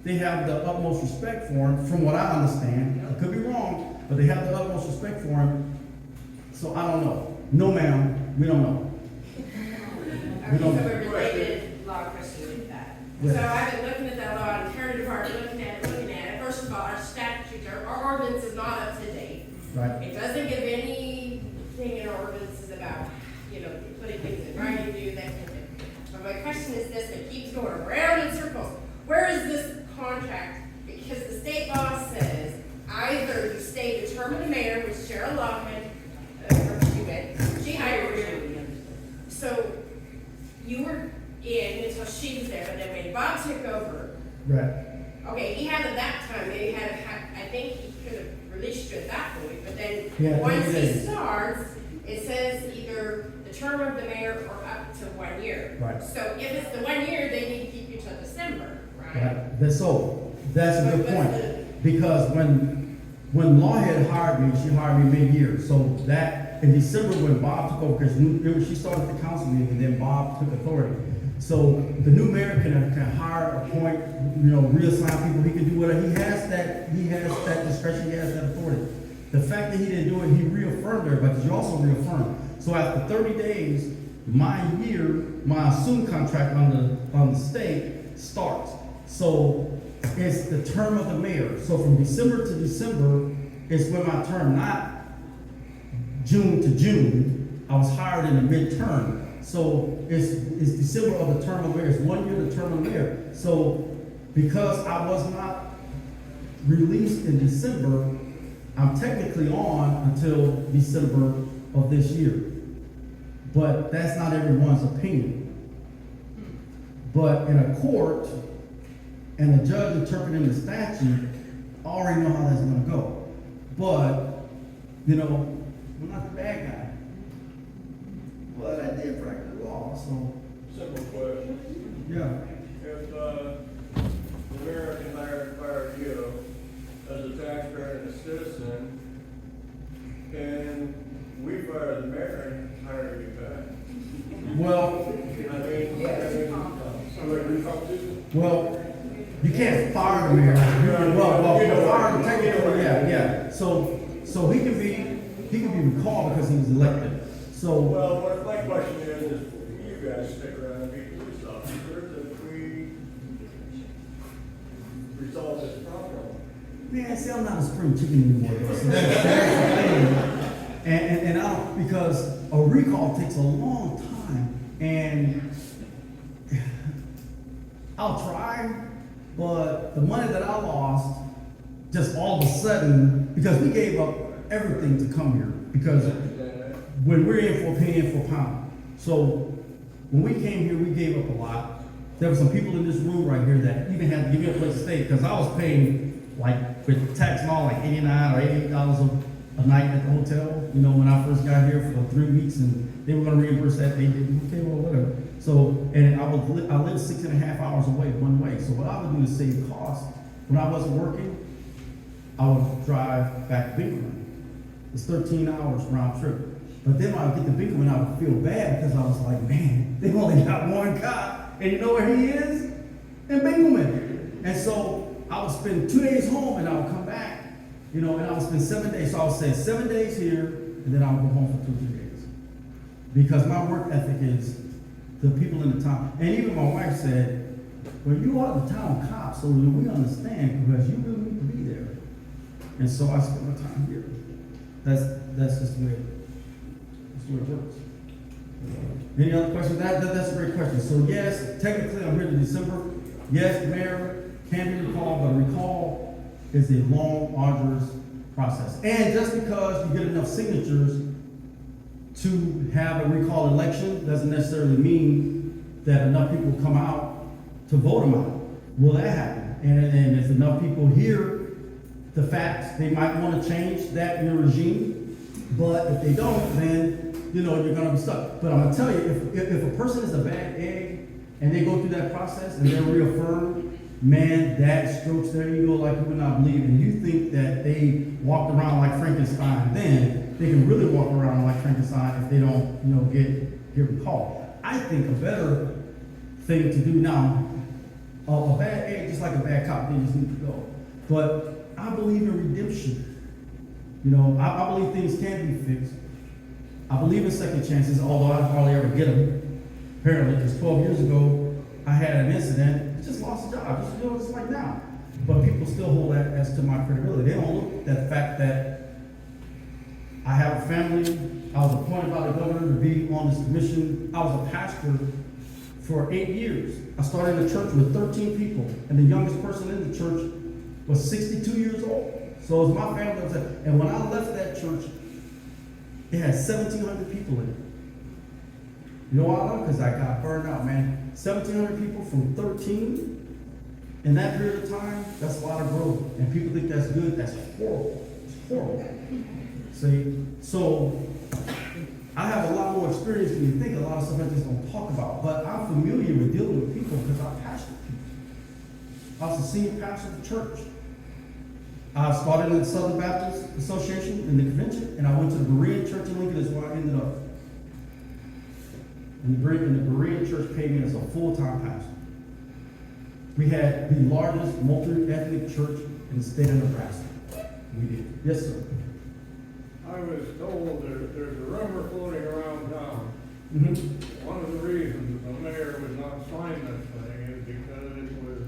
they have the utmost respect for him, from what I understand. I could be wrong, but they have the utmost respect for him. So I don't know. No, ma'am, we don't know. Okay, so a related law question with that. Yes. So I've been looking at that law and question is this, it keeps going around in circles. Where is this contract? Because the state law says either you stay the term of the mayor, which Cheryl Lockman, she hired you. So you were in until she was there, but then when Bob took over, Right. okay, he had at that time, maybe I think he could have released you at that point, but then Yeah, once 30 he days. starts, it says either the term of the mayor or up to 1 year. Right. So if it's the 1 year, they need to keep you till December, right? Right. That's a good But point. the- Because when Lawhead hired me, she hired me mid-year. So that, in December when Bob took over, because she started the council meeting and then Bob took authority. So the new mayor can hire, appoint, reassign people. He can do whatever. He has that discretion, he has that authority. The fact that he didn't do it, he reaffirmed everybody, because you also reaffirmed. So after 30 days, my assumed contract on the state starts. So it's the term of the mayor. So from December to December is when my term, not June to June. I was hired in the midterm. So it's December of the term of mayor. It's 1 year the term of mayor. So because I was not released in December, I'm technically on until December of this year. But that's not everyone's opinion. But in a court, and a judge interpreting the statute, I already know how that's gonna go. But, we're not the bad guy. But I did break the law, so, Simple question. yeah. If, the mayor can fire you as a taxpayer and a citizen, and we fire the mayor and hire you back? Well, well, you can't fire the mayor. Fire technically, yeah. So he can be recalled because he was elected. So, Well, what my question is you guys stick around and be police officers if we resolve this problem. man, see, I'm not a spring chicken anymore, though. So that's the thing. And I don't, because a recall takes a long time, and I'll try, but the money that I lost, just all of a sudden, because we gave up everything to come here, because when we're in for a penny and for a pound. So when we came here, we gave up a lot. There were some people in this room right here that even had to give me a place to stay, because I was paying, like, with tax and all, like $89 or $88 a night at the hotel, when I first got here for 3 weeks, and they were gonna reimburse that, they didn't, okay, well, whatever. So, and I lived 6.5 hours away one way, so what I would do is save costs. When I wasn't working, I would drive back to Binkerman. It's 13 hours round trip. But then when I get to Binkerman, I would feel bad, because I was like, man, they only got one cop, and you know where he is? In Binkerman. And so I would spend 2 days home, and I would come back, and I would spend 7 days. So I would say 7 days here, and then I would go home for 2 or 3 days. Because my work ethic is the people in the town. And even my wife said, well, you are the town cop, so we understand, because you really need to be there. And so I spend my time here. That's just the way it works. Any other questions? That's a great question. So yes, technically I'm here to December. Yes, the mayor can be recalled, but a recall is a long, arduous process. And just because you get enough signatures to have a recall election doesn't necessarily mean that enough people come out to vote them out. Will that happen? And if enough people hear the facts, they might want to change that in the regime. But if they don't, then you're gonna be stuck. But I'm gonna tell you, if a person is a bad egg and they go through that process and they're reaffirmed, man, that strokes their ego like you would not believe. And you think that they walked around like Frankenstein, then they can really walk around like Frankenstein if they don't, get recalled. I think a better thing to do now, a bad egg, just like a bad cop, they just need to go. But I believe in redemption. I believe things can be fixed. I believe in second chances, although I hardly ever get them. Apparently, because 12 years ago, I had an incident, I just lost a job, just like now. But people still hold that as to my credibility. They don't look at the fact that I have a family, I was appointed by the governor to be on this commission. I was a pastor for 8 years. I started a church with 13 people, and the youngest person in the church was 62 years old. So it was my family that was there. And when I left that church, it had 1,700 people in it. You know why? Because I got burned out, man. 1,700 people from 13 in that period of time, that's a lot of growth. And people think that's good. That's horrible. It's horrible. See? So I have a lot more experience than you think. A lot of stuff I just don't talk about. But I'm familiar with dealing with people because I pastored people. I was the senior pastor of the church. I started in the Southern Baptist Association in the convention, and I went to the Berean Church in Lincoln. Is where I ended up. And the Berean Church paid me as a full-time pastor. We had the largest multi-ethnic church in the state of Nebraska. We did. Yes, sir. I was told there's a rumor floating around town. Mm-hmm. One of the reasons the mayor would not sign this thing is because it was,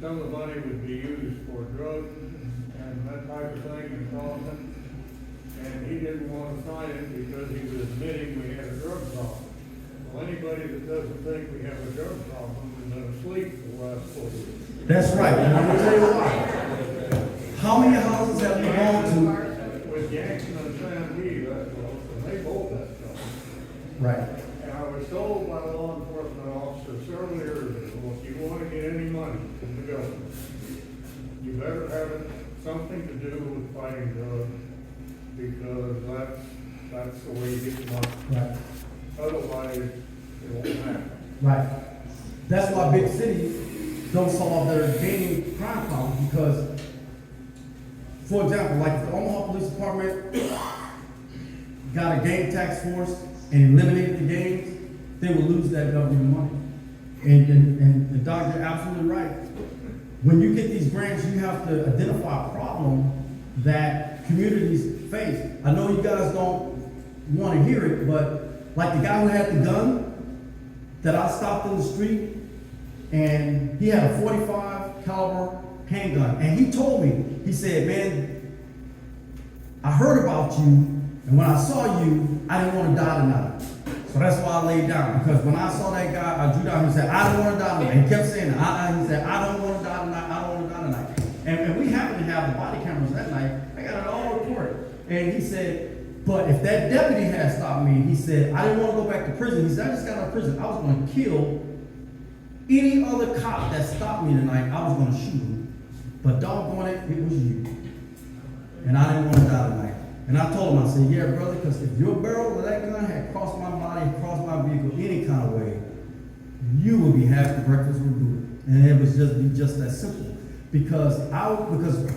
some of the money would be used for drugs and that type of thing in Charleston. And he didn't want to sign it because he was admitting we had a drug problem. Well, anybody that doesn't think we have a drug problem has been asleep for the last 4 years. That's right. And I'm going to tell you why. How many houses have we gone to? With Jackson and Sandy, that's close, and they both that stuff. Right. And I was told by the law enforcement officer several years ago, if you want to get any money from the government, you better have it something to do with fighting drugs, because that's the way you get the money. Right. Otherwise, it won't happen. Right. That's why big cities don't solve their gaining crime problem because, for example, like the Omaha Police Department got a gang task force and eliminated the gangs, they will lose that government money. And the doctor, you're absolutely right. When you get these grants, you have to identify a problem that communities face. I know you guys don't want to hear it, but like the guy who had the gun that I stopped in the street, and he had a 45 caliber handgun, and he told me, he said, man, I heard about you, and when I saw you, I didn't want to die tonight. So that's why I laid down, because when I saw that guy, I drew down, he said, I don't want to die tonight. He kept saying, he said, I don't want to die tonight, I don't want to die tonight. And we happened to have the body cameras that night. I got it all recorded. And he said, but if that deputy had stopped me, he said, I didn't want to go back to prison. He said, I just got out of prison. I was going to kill any other cop that stopped me tonight. I was going to shoot him. But doggone it, it was you. And I didn't want to die tonight. And I told him, I said, yeah, brother, because if your barrel of that gun had crossed my body, crossed my vehicle any kind of way, you would be half the breakfast with Buddha. And it was just that simple. Because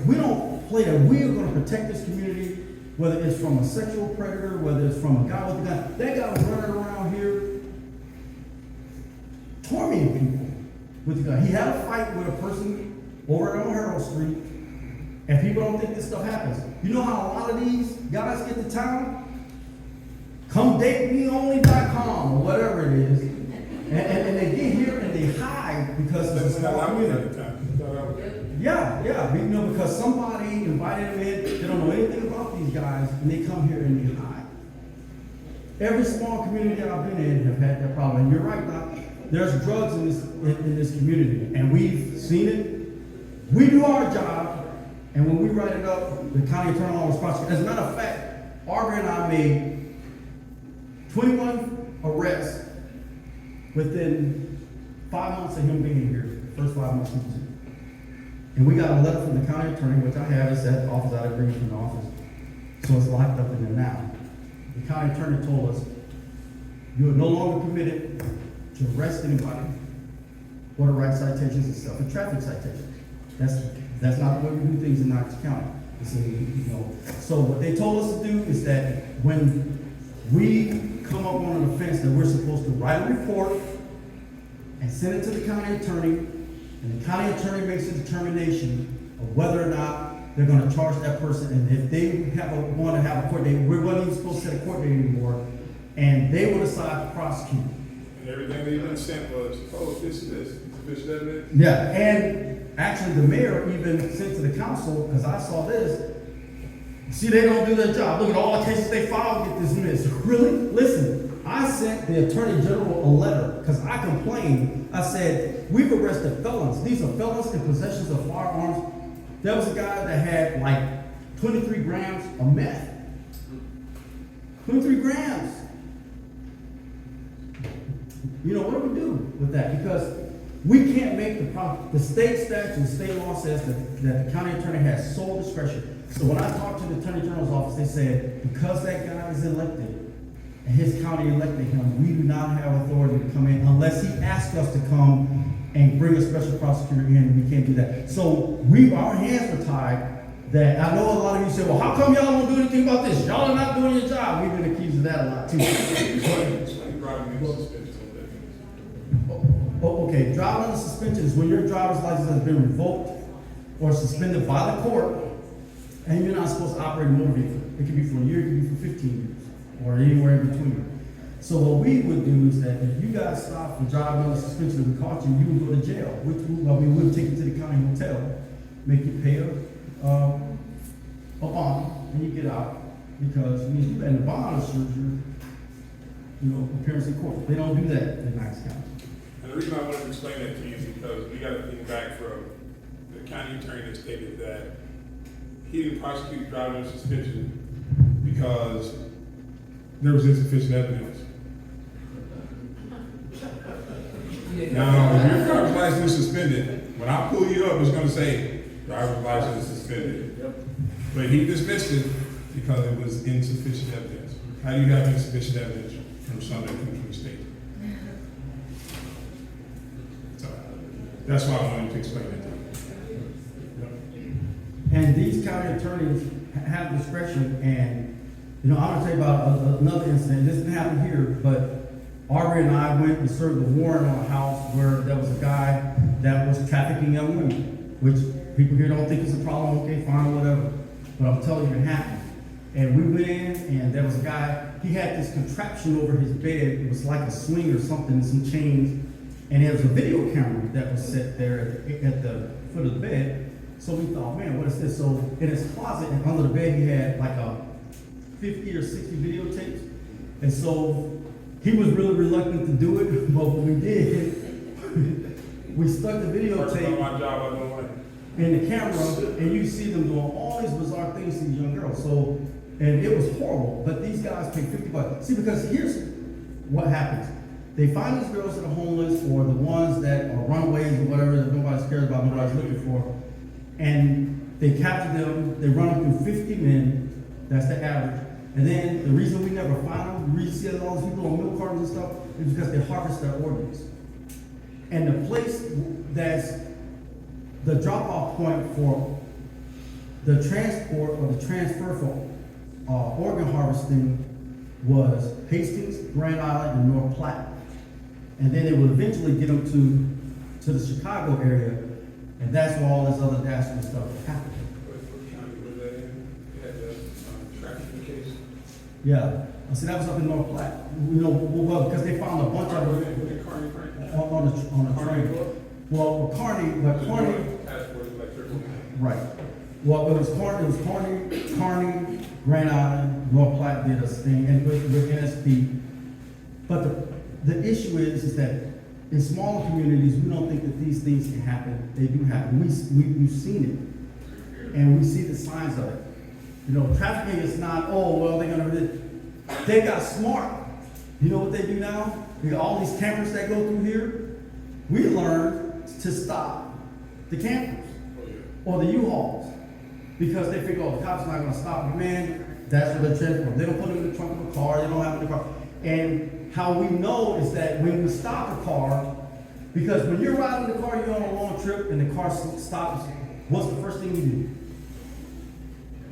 we don't play that. We are going to protect this community, whether it's from a sexual predator, whether it's from a guy with a gun. That guy was running around here tormenting people with a gun. He had a fight with a person over on Harold Street, and people don't think this stuff happens. You know how a lot of these guys get to town? ComeDateMeOnly.com or whatever it is, and they get here and they hide because it's a small community. Yeah, because somebody invited them in, they don't know anything about these guys, and they come here and they hide. Every small community I've been in have had that problem, and you're right, Doc. There's drugs in this community, and we've seen it. We do our job, and when we write it up, the county attorney always prosecutes. As a matter of fact, Aubrey and I made 21 arrests within 5 months of him being here, the first 5 months he was here. And we got a letter from the county attorney, which I have. It's at the office. I didn't bring it from the office. So it's locked up in there now. The county attorney told us, you are no longer permitted to arrest anybody, order right citations and stuff, and traffic citations. That's not the way we do things in Knox County. So what they told us to do is that when we come up on an offense, that we're supposed to write a report and send it to the county attorney, and the county attorney makes a determination of whether or not they're going to charge that person. And if they want to have a court date, we're not even supposed to set a court date anymore, and they will decide to prosecute. And everything they even sent was, this is this. Yeah, and actually the mayor even sent to the council, because I saw this, See, they don't do their job. Look at all the cases they file, get dismissed. Really? Listen, I sent the Attorney General a letter because I complained. I said, we've arrested felons. These are felons in possessions of firearms. There was a guy that had like 23 grams of meth. 23 grams. You know, what do we do with that? Because we can't make the problem. The state statute, the state law says that the county attorney has sole discretion. So when I talked to the Attorney General's office, they said, because that guy is elected, and his county elected him, we do not have authority to come in unless he asks us to come and bring a special prosecutor in. We can't do that. So our hands are tied. That I know a lot of you say, well, how come y'all don't do anything about this? Y'all are not doing your job. We've been accused of that a lot too. Okay, driving under suspension is when your driver's license has been revoked or suspended by the court, and you're not supposed to operate a motor vehicle. It could be for a year, it could be for 15 years, or anywhere in between. So what we would do is that if you got stopped for driving under suspension and we caught you, you would go to jail. We would take you to the county hotel, make you pay a bond, and you get out. Because and the bond assures your appearance in court. They don't do that in Knox County. And the reason I wanted to explain that to you is because we got to think back from the county attorney that stated that he didn't prosecute driving under suspension because there was insufficient evidence. Now, if your driver's license is suspended, when I pull you up, it's going to say driver's license is suspended. But he dismissed it because it was insufficient evidence. How do you have insufficient evidence from something that comes from the state? So that's why I wanted to explain that to you. And these county attorneys have discretion, and I'm gonna tell you about another incident. This didn't happen here, but Aubrey and I went and served a warrant on a house where there was a guy that was trafficking young women, which people here don't think is a problem. Okay, fine, whatever. But I'm telling you, it happened. And we went in, and there was a guy. He had this contraption over his bed. It was like a swing or something, some chains, and there was a video camera that was set there at the foot of the bed. So we thought, man, what is this? So in his closet and under the bed, he had like a 50 or 60 videotapes. And so he was really reluctant to do it, but what we did, we stuck the videotape My job, I don't like. in the camera, and you see them doing all these bizarre things to these young girls. So, and it was horrible, but these guys paid $50. See, because here's what happens. They find these girls that are homeless or the ones that are runaways or whatever that nobody cares about, nobody's looking for. And they capture them, they run them through 50 men, that's the average. And then the reason we never find them, the reason you see all these people on milk cartons and stuff, is because they harvest their organs. And the place that's the drop-off point for the transport or the transfer for organ harvesting was Hastings, Grand Island, and North Platte. And then they would eventually get them to the Chicago area, and that's where all this other dastardly stuff happened. What county was that in? You had the trafficking case? Yeah, I see that was up in North Platte. Well, because they found a bunch of them on the train. Well, Kearney, right. Well, it was Kearney, Grand Island, North Platte did a thing, and with NSP. But the issue is that in smaller communities, we don't think that these things can happen. They do happen. We've seen it, and we see the signs of it. Trafficking is not, they got smart. You know what they do now? All these campers that go through here, we learned to stop the campers or the U-Hauls because they figure, the cops are not going to stop me. Man, that's what they're transporting. They don't put them in the trunk of a car. They don't have them in the car. And how we know is that when we stop a car, because when you're riding the car, you're on a long trip, and the car stops, what's the first thing you do?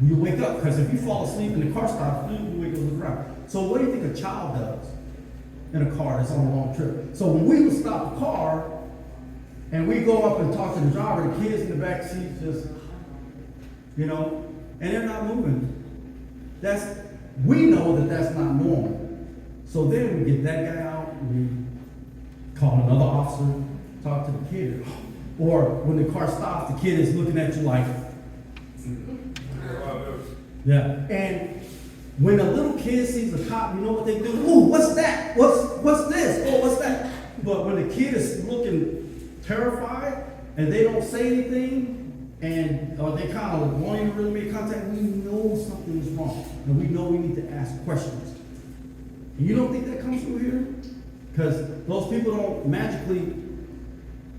You wake up, because if you fall asleep and the car stops, you wake up on the ground. So what do you think a child does in a car that's on a long trip? So when we would stop a car, and we go up and talk to the driver, the kids in the back seat just, and they're not moving. We know that that's not normal. So then we get that guy out, we call another officer, talk to the kid. Or when the car stops, the kid is looking at you like, Yeah, and when a little kid sees a cop, you know what they do? Ooh, what's that? What's this? Oh, what's that? But when the kid is looking terrified and they don't say anything, or they kind of won't even really make contact, we know something is wrong, and we know we need to ask questions. And you don't think that comes through here? Because those people don't magically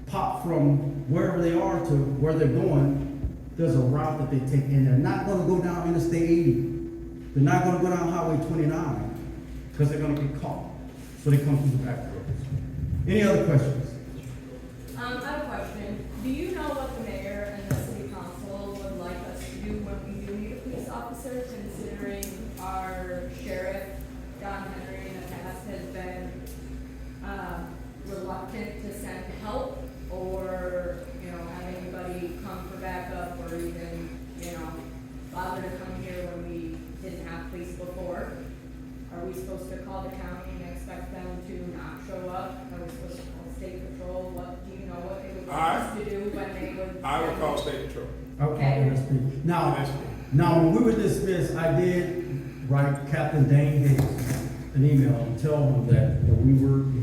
pop from wherever they are to where they're going. There's a route that they take, and they're not going to go down Interstate 80. They're not going to go down Highway 29 because they're going to get caught. So they come through the back roads. Any other questions? I have a question. Do you know what the mayor and the city council would like us to do when we do need a police officer, considering our sheriff, Don Henry, in the past has been reluctant to send help, or, you know, have anybody come for backup, or even, you know, bother to come here when we didn't have police before? Are we supposed to call the county and expect them to not show up? Are we supposed to call state patrol? What, do you know what they would like us to do when they would? I would call state patrol. Okay, NSP. Now, when we were dismissed, I did write Captain Dane Davis an email and tell him that we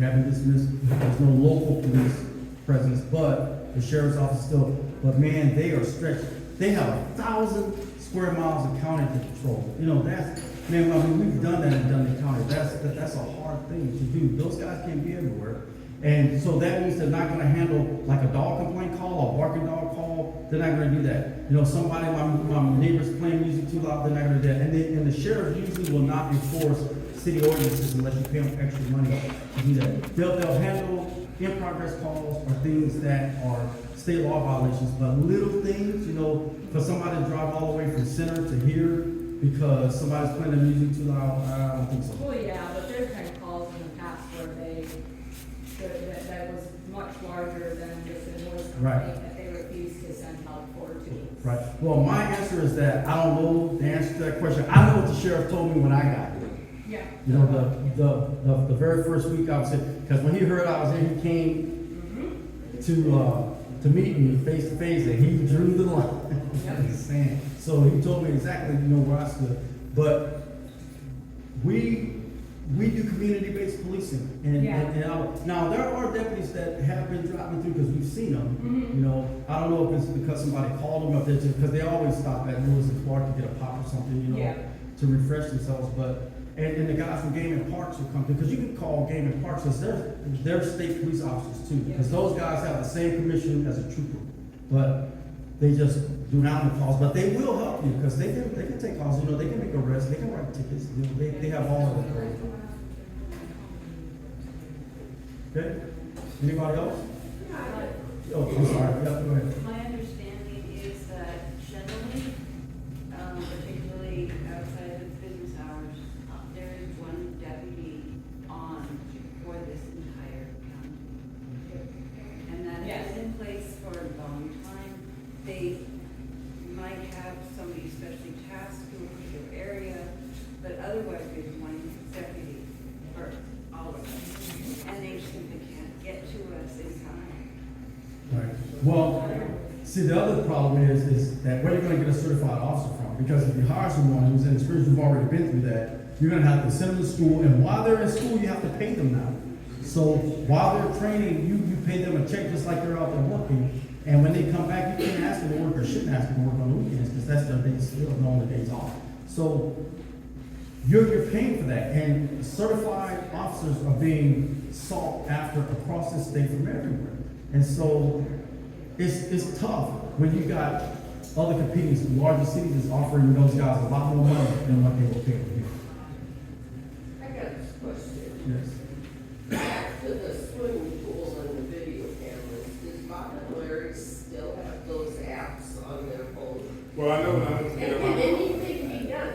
haven't dismissed, there's no local police presence, but the sheriff's office still, but man, they are stretched. They have 1,000 square miles of county to patrol. You know, that's, man, I mean, we've done that in Dundee County. That's a hard thing to do. Those guys can't be everywhere. And so that means they're not gonna handle like a dog complaint call or barking dog call. They're not gonna do that. You know, somebody, my neighbor's playing music too loud, they're not gonna do that. And the sheriff usually will not enforce city ordinances unless you pay them extra money to do that. They'll handle in-progress calls or things that are state law violations, but little things, you know, for somebody to drive all the way from center to here because somebody's playing the music too loud, I don't think so. Well, yeah, but there's been calls in the past where that was much larger than just a noise Right. complaint that they refused to send help for too. Right. Well, my answer is that I don't know the answer to that question. I know what the sheriff told me when I got here. Yeah. You know, the very first week I was here, because when he heard I was here, he came to meet me face to face, and he drew the line. Yep. in the sand. So he told me exactly, you know, where I stood. But we do community-based policing, now there are deputies that have been dropping through because we've seen them. Mhm. You know, I don't know if it's because somebody called them up there because they always stop at Lewis and Clark to get a pop or something, you know, Yeah. to refresh themselves. But and the guys from Game and Parks will come through because you can call Game and Parks because they're state police officers too. Because those guys have the same commission as a trooper, but they just do not the calls. But they will help you because they can take calls. You know, they can make arrests, they can write tickets. You know, they have all of that. Okay. Anybody else? Oh, I'm sorry. Yeah, go ahead. My understanding is that generally, particularly outside of business hours, there is one deputy on for this entire county. And that Yes. has been in place for a long time. They might have somebody specially tasked to a particular area, but otherwise there's one deputy for all of us. And they simply can't get to us in time. Right. Well, see, the other problem is that where you're gonna get a certified officer from? Because if you hire someone who's inexperienced, who've already been through that, you're gonna have to send them to school, and while they're in school, you have to pay them now. So while they're training, you pay them a check just like they're out there working, and when they come back, you can't ask them to work or shouldn't ask them to work on the weekends, because that's their days, the only days off. So you're paying for that, and certified officers are being sought after across the state from everywhere. And so it's tough when you got other competing larger cities is offering those guys a lot more money than what they will pay for here. I got a question. Yes. Back to the swimming pool and the video cameras, does Bob and Larry still have those apps on their phone? Well, I know when I was And there, can anything be done?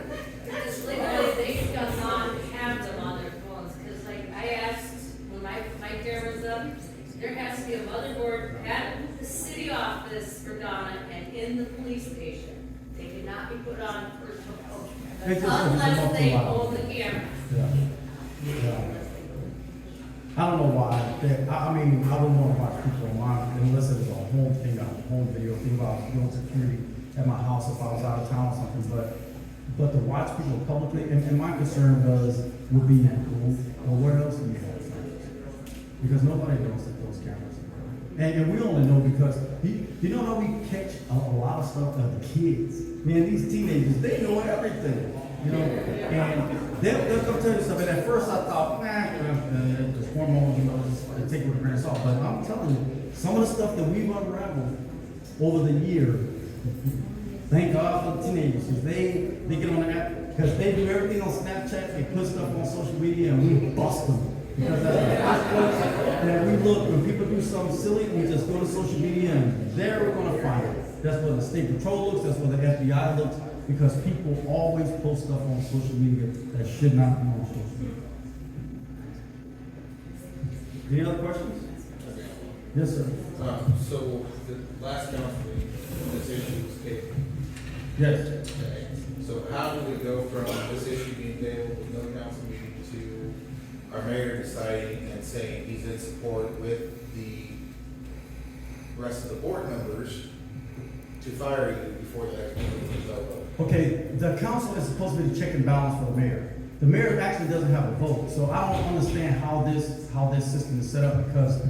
Just like, they do not have them on their phones, cause like, I asked, when my camera's up, there has to be a motherboard at the city office for Donna and in the police station. They cannot be put on personal They phones, just- unless they it's a own the camera. Yeah. Yeah. I don't know why. I mean, I wouldn't want to watch people online unless it was a home thing, a home video thing about doing security at my house if I was out of town or something. But But to watch people publicly, and my concern would be, well, where else do you have cameras? Because nobody knows that those cameras are there. And we only know because, you know how we catch a lot of stuff of the kids? Man, these teenagers, they know everything, you know? And they'll come tell you stuff, and at first I thought, the hormones, you know, just take it with a grain of salt. But I'm telling you, some of the stuff that we've unraveled over the year, thank God for the teenagers, because they get on the app, because they do everything on Snapchat, they put stuff on social media, and we bust them. Because that's the first place that we look, when people do something silly, we just go to social media, and there we're gonna find it. That's where the state patrol looks, that's where the FBI looks, because people always post stuff on social media that should not be on social media. Any other questions? Yes, sir. So the last council meeting, this issue was tabled. Yes. Okay. So how do we go from this issue being tabled with no council meeting to our mayor deciding and saying he's in support with the rest of the board members to fire you before the next meeting is over? Okay, the council is supposed to be the check and balance for the mayor. The mayor actually doesn't have a vote, so I don't understand how this system is set up, because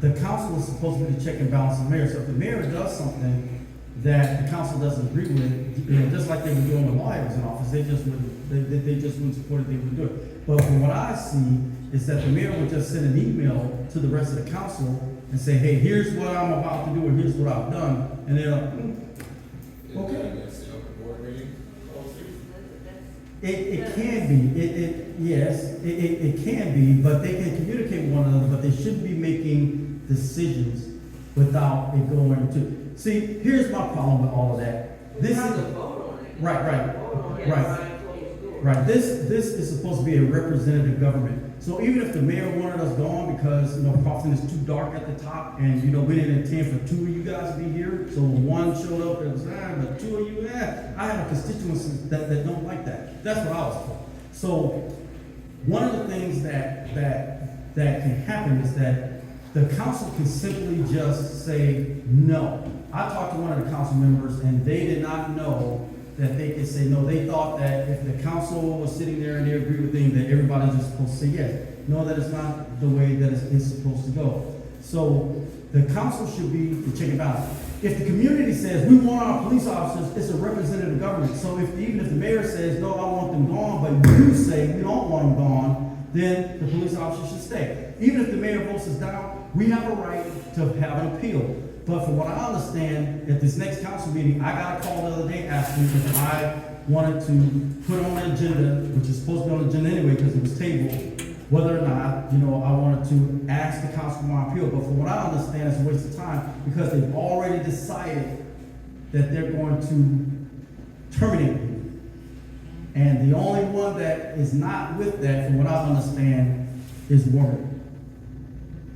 the council is supposed to be the check and balance of the mayor. So if the mayor does something that the council doesn't agree with, you know, just like they were doing when Lawyer was in office, they just wouldn't support it, they would do it. But from what I see, is that the mayor would just send an email to the rest of the council and say, hey, here's what I'm about to do, and here's what I've done, and they're like, okay. Against the open board meeting policy? It can be, yes, it can be, but they can communicate with one another, but they shouldn't be making decisions without it going to, see, here's my problem with all of that. We This have is, to vote on it. right, Vote on it right. behind closed doors. right, this is supposed to be a representative government. So even if the mayor wanted us gone because, you know, Crofton is too dark at the top, and, you know, we didn't intend for two of you guys to be here, so when one showed up, it was, but two of you, I have a constituency that don't like that. That's what I was told. So, one of the things that can happen is that the council can simply just say no. I talked to one of the council members, and they did not know that they could say no. They thought that if the council was sitting there and they agreed with things, that everybody's just supposed to say yes. No, that is not the way that it's supposed to go. So the council should be the check and balance. If the community says we want our police officers, it's a representative government. So even if the mayor says no, I want them gone, but you say you don't want them gone, then the police officers should stay. Even if the mayor votes us down, we have a right to have an appeal. But from what I understand, at this next council meeting, I got a call the other day asking if I wanted to put on the agenda, which is supposed to be on the agenda anyway because it was tabled, whether or not, you know, I wanted to ask the council for my appeal. But from what I understand, it's a waste of time because they've already decided that they're going to terminate me. And the only one that is not with that, from what I understand, is Warren.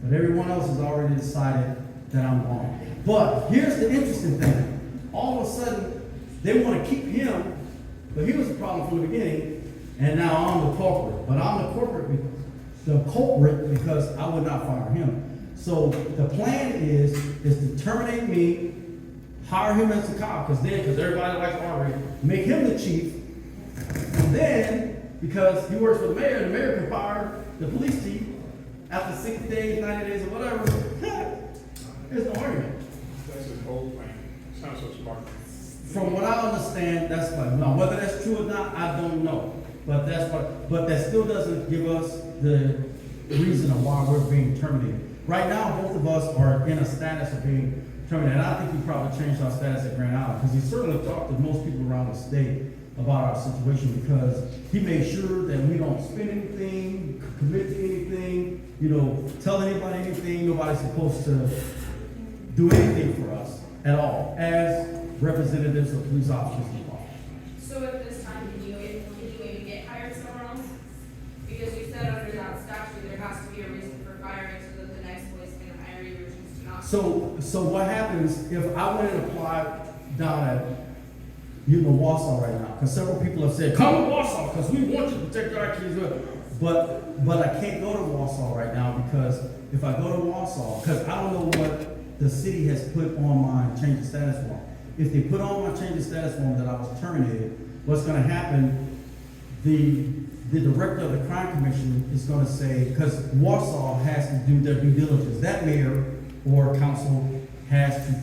But everyone else has already decided that I'm wrong. But here's the interesting thing. All of a sudden, they want to keep him, but he was the problem from the beginning, and now I'm the culprit. But I'm the culprit because I would not fire him. So the plan is to terminate me, hire him as a cop, because everybody likes Arbery, make him the chief, and then, because he works for the mayor can fire the police chief after 60 days, 90 days, or whatever. There's no argument. That's his whole plan. It's not so smart. From what I understand, that's like, now whether that's true or not, I don't know. But that still doesn't give us the reason of why we're being terminated. Right now, both of us are in a status of being terminated. And I think we probably changed our status at Grand Island, because he certainly talked to most people around the state about our situation, because he made sure that we don't spend anything, commit to anything, you know, tell anybody anything. Nobody's supposed to do anything for us at all as representatives of police officers involved. So at this time, can you even get hired somewhere else? Because you said under that statute, there has to be a reason for firing so that the next place can hire you or choose to not. So what happens if I went and applied down at Wausau right now? Because several people have said, come to Wausau because we want you to protect our kids. But I can't go to Wausau right now, because if I go to Wausau, because I don't know what the city has put on my change of status form. if they put on my change of status form that I was terminated, what's gonna happen, the director of the crime commission is gonna say, because Warsaw has to do their due diligence, that mayor or council has to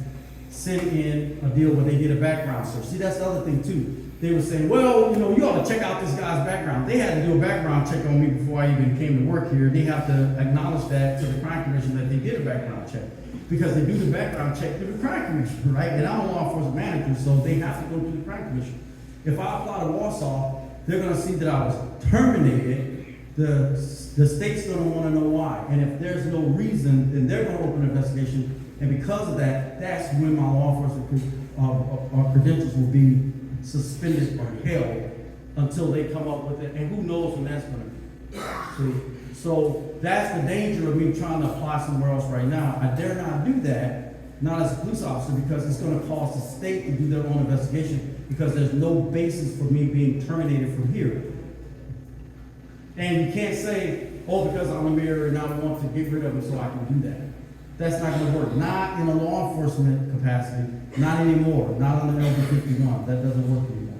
send in a deal where they get a background search. See, that's the other thing too. They were saying, well, you know, you ought to check out this guy's background. They had to do a background check on me before I even came to work here. They have to acknowledge that to the crime commission that they did a background check. Because they do the background check through the crime commission, right? And I'm a law enforcement manager, so they have to go through the crime commission. If I apply to Warsaw, they're gonna see that I was terminated. The state's gonna wanna know why. And if there's no reason, then they're gonna open an investigation. And because of that, that's when my law enforcement credentials will be suspended or held until they come up with it. And who knows when that's gonna be. See? So that's the danger of me trying to apply somewhere else right now. I dare not do that, not as a police officer, because it's gonna cause the state to do their own investigation, because there's no basis for me being terminated from here. And you can't say, oh, because I'm a mayor and I want to get rid of him so I can do that. That's not gonna work. Not in a law enforcement capacity, not anymore, not under LD 51. That doesn't work anymore.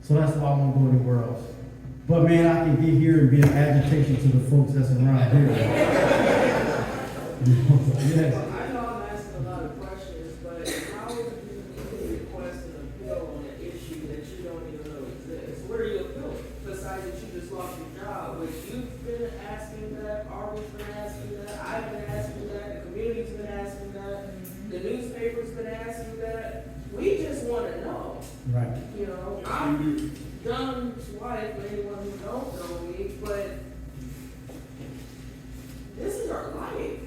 So that's why I won't go anywhere else. But man, I can get here and be an agitation to the folks that's around here. Yes. I know I'm asking a lot of questions, but how would you request an appeal on an issue that you don't even know exists? Where are you appealing? Besides that you just lost your job, which you've been asking that, Arby's been asking that, I've been asking that, the community's been asking that, the newspaper's been asking that. We just wanna know. Right. You know, I'm John's wife, for anyone who don't know me, but this is our life.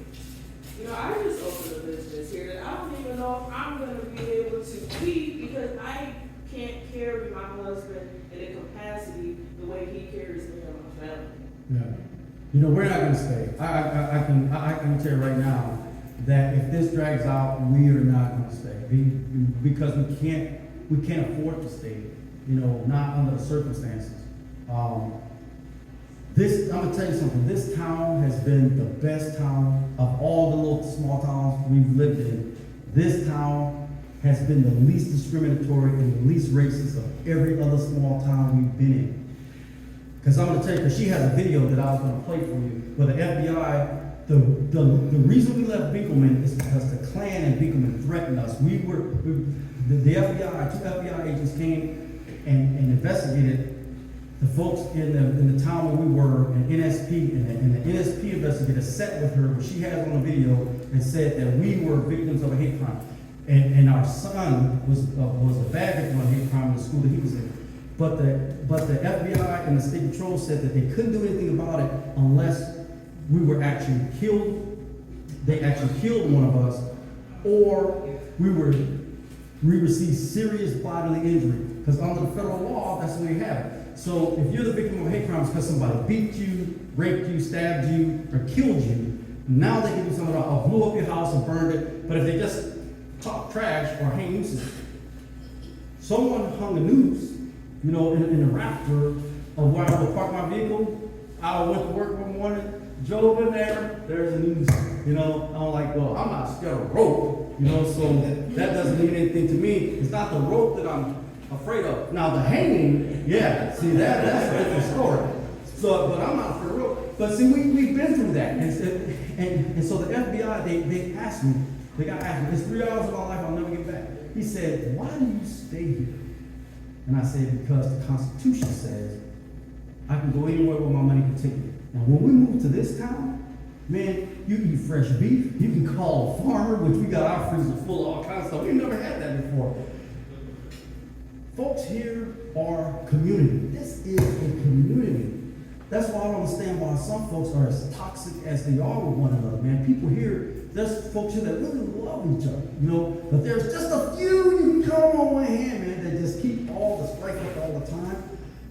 You know, I just opened a business here that I don't even know if I'm gonna be able to keep, because I can't carry my husband in a capacity the way he carries me and my family. Yeah. You know, we're not gonna stay. I can tell you right now that if this drags out, we are not gonna stay. Because we can't afford to stay, you know, not under the circumstances. I'm gonna tell you something, this town has been the best town of all the little small towns we've lived in. This town has been the least discriminatory and the least racist of every other small town we've been in. Because I'm gonna tell you, because she has a video that I was gonna play for you, where the FBI, the reason we left Binkelman is because the Klan and Binkelman threatened us. The FBI, 2 FBI agents came and investigated the folks in the town where we were, and NSP, and the NSP investigator sat with her, where she has on a video, and said that we were victims of a hate crime. And our son was a bad victim of a hate crime in the school that he was in. But the FBI and the state patrol said that they couldn't do anything about it unless we were actually killed, they actually killed one of us, or we received serious bodily injury. Because under the federal law, that's the way you have it. So if you're the victim of hate crimes because somebody beat you, raped you, stabbed you, or killed you, now they can do something about, blew up your house and burned it. But if they just talk trash or hang nooses, someone hung a noose, you know, in the rafter of where I would park my vehicle. I went to work one morning, drove in there, there's a noose. You know, I'm like, well, I'm not scared of rope, you know, so that doesn't mean anything to me. It's not the rope that I'm afraid of. Now the hanging, yeah, see that's a different story. So, but I'm not afraid of rope. But see, we've been through that, and so the FBI they asked me, the guy asked me, it's 3 hours of my life I'll never get back. He said, why do you stay here? And I said, because the Constitution says I can go anywhere where my money can take me. Now, when we moved to this town, man, you eat fresh beef. You can call a farmer, which we got our freezer full of all kinds of stuff. We've never had that before. Folks here are community. This is a community. That's why I don't understand why some folks are as toxic as they are with one another, man. People here, there's folks here that really love each other, you know, but there's just a few you can count on one hand, man, that just keep all the strife up all the time.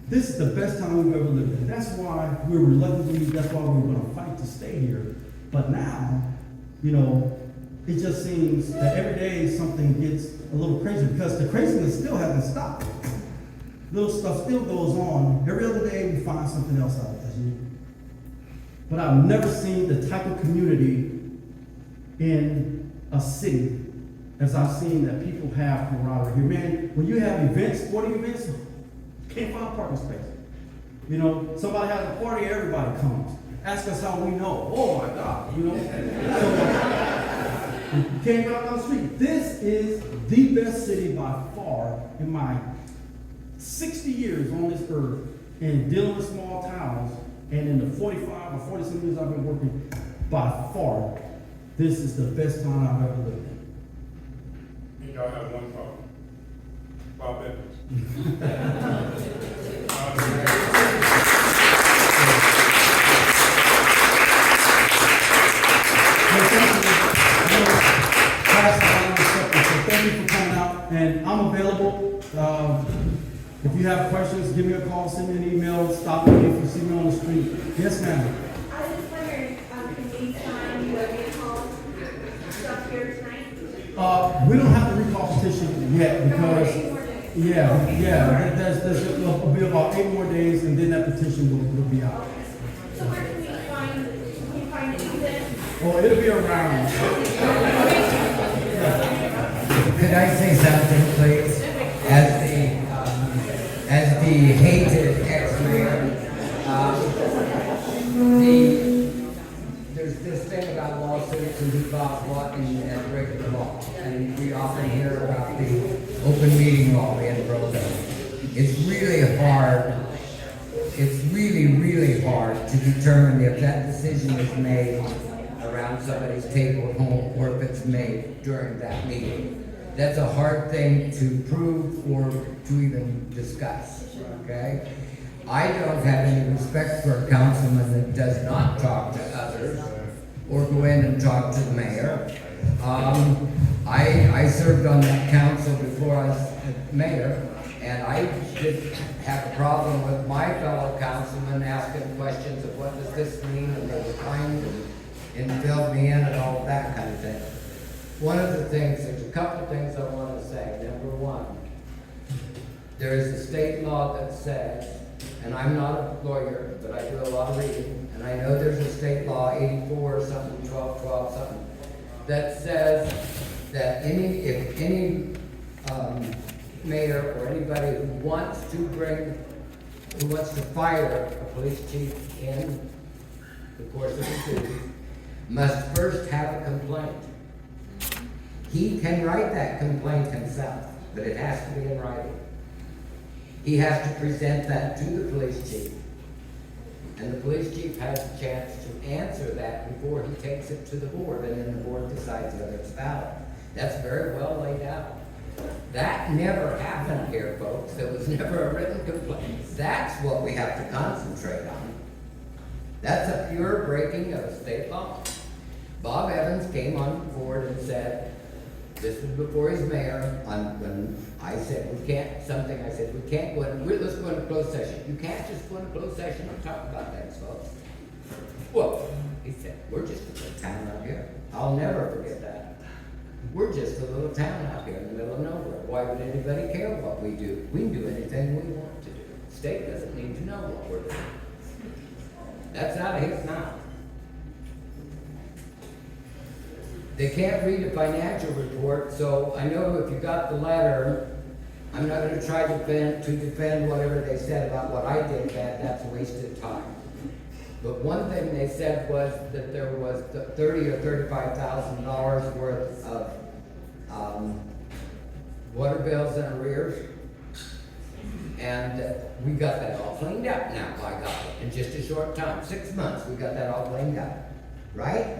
This is the best time we've ever lived in. That's why we're reluctantly, that's why we're going to fight to stay here. But now, you know, it just seems that every day something gets a little crazy, because the craziness still hasn't stopped. Little stuff still goes on. Every other day we find something else out there. But I've never seen the type of community in a city as I've seen that people have camaraderie here. Man, when you have events, sporting events, can't find a parking space. You know, somebody has a party, everybody comes. Ask us how we know. Oh my God, you know. So, you can't go out down the street. This is the best city by far in my 60 years on this earth in dealing with small towns, and in the 45 or 40 years I've been working, by far, this is the best town I've ever lived in. And y'all have one problem. Bob Evans. Thank you for coming out, and I'm available. If you have questions, give me a call, send me an email, stop me if you see me on the street. Yes, ma'am. I was just wondering, can we sign the vehicle stuff here tonight? We don't have the recall petition yet because, there'll be about 8 more days, and then that petition will be out. So where can we find it then? Oh, it'll be around. Could I say something, please? As the hated ex-mayor, there's this thing about lawsuits and who caused what and breaking the law. And we often hear about the open meeting law being broken. It's really hard. It's really hard to determine if that decision is made around somebody's table at home or if it's made during that meeting. That's a hard thing to prove or to even discuss, okay? I don't have any respect for a councilman that does not talk to others or go in and talk to the mayor. I served on that council before I was mayor, and I did have a problem with my fellow councilmen asking questions of what does this mean, and they were kind and filled me in and all of that kind of thing. One of the things, there's a couple of things I want to say. Number one, there is a state law that says, and I'm not a lawyer, but I do a lot of reading, and I know there's a state law, 84 or something, 12 something, that says that if any mayor or anybody who wants to fire a police chief in the course of the duty must first have a complaint. He can write that complaint himself, but it has to be in writing. He has to present that to the police chief. And the police chief has a chance to answer that before he takes it to the board, and then the board decides whether it's valid. That's very well laid out. That never happened here, folks. There was never a written complaint. That's what we have to concentrate on. That's a pure breaking of a state law. Bob Evans came on board and said, this was before he's mayor, when I said, we can't go in, let's go into closed session. You can't just go into closed session and talk about things, folks. Well, he said, we're just a little town out here. I'll never forget that. We're just a little town out here in the middle of nowhere. Why would anybody care what we do? We can do anything we want to do. The state doesn't need to know what we're doing. That's out of his mouth. They can't read a financial report, so I know if you got the letter, I'm not going to try to defend whatever they said about what I did bad. That's wasted time. But one thing they said was that there was $30,000 or $35,000 worth of water bills and arrears, and we got that all cleaned up now. By God, in just a short time, 6 months, we got that all cleaned up, right?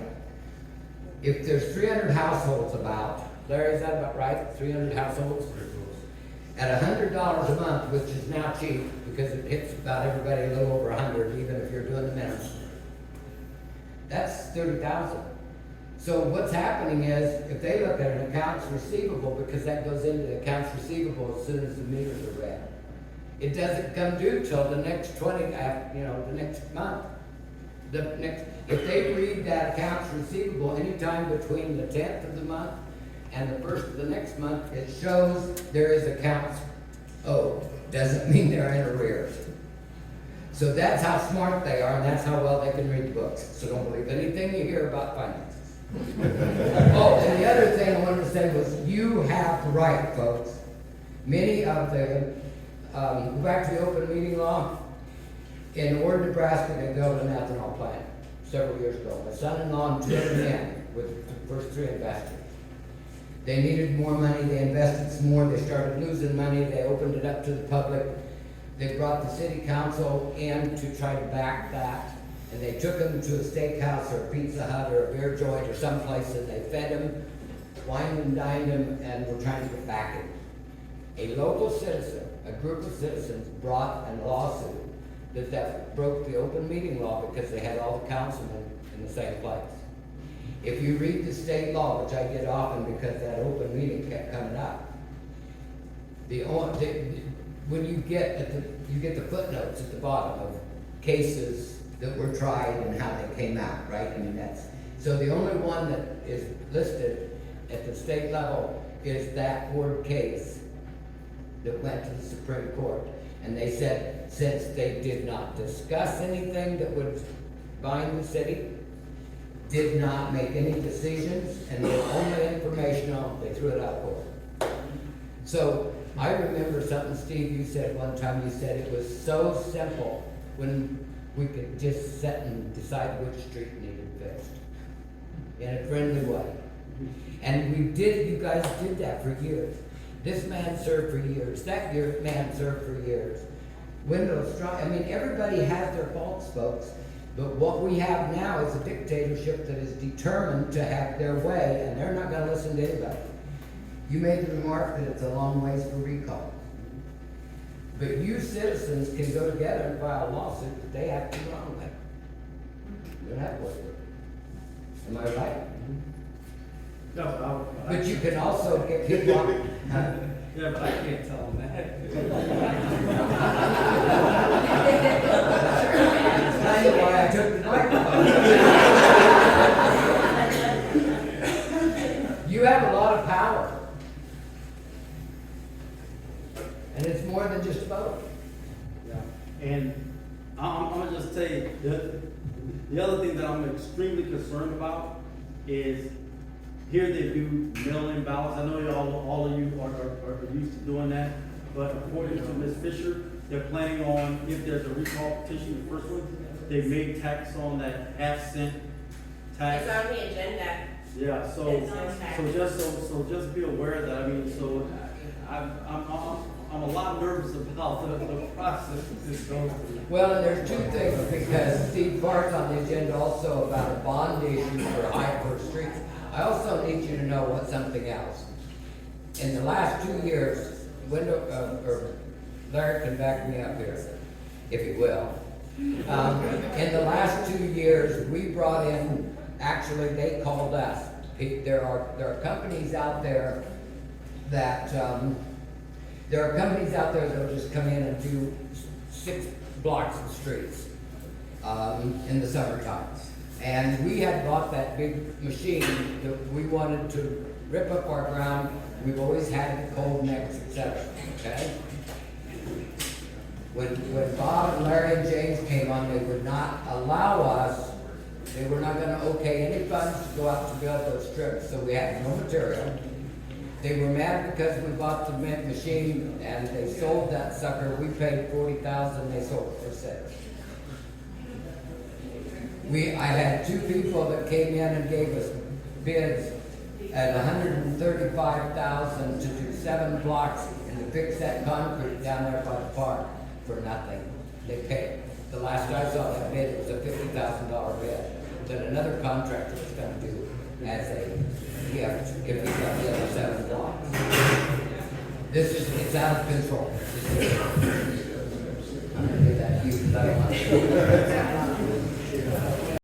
If there's 300 households about, Larry, is that about right? 300 households? At $100 a month, which is now cheap, because it hits about everybody a little over 100, even if you're doing the minimum. That's 30,000. So what's happening is, if they look at an accounts receivable, because that goes into the accounts receivable as soon as the meters are read, it doesn't come due till the next the next month. If they read that accounts receivable anytime between the 10th of the month and the 1st of the next month, it shows there is accounts owed. Doesn't mean they're in arrears. So that's how smart they are, and that's how well they can read the books. So don't believe anything you hear about finances. Oh, and the other thing I wanted to say was, you have the right, folks. Many of the, go back to the open meeting law. In Ord, Nebraska, they built an ethanol plant several years ago. My son-in-law and 2 other men were the first 3 investors. They needed more money, they invested some more, they started losing money, they opened it up to the public. They brought the city council in to try to back that, and they took them to a steakhouse or a Pizza Hut or a beer joint or someplace, and they fed them, wined and dined them, and were trying to get back him. A local citizen, a group of citizens brought a lawsuit that broke the open meeting law because they had all the councilmen in the same place. If you read the state law, which I did often because that open meeting kept coming up, when you get the footnotes at the bottom of cases that were tried and how they came out, right? I mean, so the only one that is listed at the state level is that Ord case that went to the Supreme Court. And they said, since they did not discuss anything that would bind the city, did not make any decisions, and they were only informational, they threw it out for it. So I remember something, Steve, you said one time, you said it was so simple when we could just sit and decide which street needed fixed in a friendly way. And you guys did that for years. This man served for years, that man served for years. Wendell Strong, I mean, everybody has their faults, folks, but what we have now is a dictatorship that is determined to have their way, and they're not gonna listen to anybody. You made the remark that it's a long ways for recall. But you citizens can go together and file a lawsuit that they have to do wrong with. You don't have to wait. Am I right? No, But you can also get people on. yeah, but I can't tell them that. That's why I took the microphone. You have a lot of power. And it's more than just a vote. Yeah, and I'm gonna just tell you, the other thing that I'm extremely concerned about is, here they do mail-in ballots. I know all of you are used to doing that, but according to Ms. Fisher, they're planning on, if there's a recall petition, the first one, they may tax on that half-cent tax. It's on the agenda. Yeah, It's on tax. so just be aware that, I mean, so I'm a lot nervous about the process that this goes through. Well, and there's 2 things, because Steve Clark's on the agenda also about a bond issue for Hyde Street. I also need you to know what something else. In the last 2 years, Larry can back me up here, if he will. In the last 2 years, we brought in, actually, they called us. There are companies out there that, that'll just come in and do 6 blocks of streets, in the summertime. And we had bought that big machine that we wanted to rip up our ground. We've always had the cold necks, etc. Okay? When Bob and Larry and James came on, they would not allow us, they were not gonna okay any funds to go out to build those strips, so we had no material. They were mad because we bought the machine and they sold that sucker. We paid $40,000, they sold it for $6,000. I had 2 people that came in and gave us bids at $135,000 to do 7 blocks and to fix that concrete down there by the park for nothing. They paid. The last I saw that bid, it was a $50,000 bid that another contractor was gonna do as a gift if we got the other 7 blocks. It's out of control. I'm gonna give that to you, 'cause I don't want to.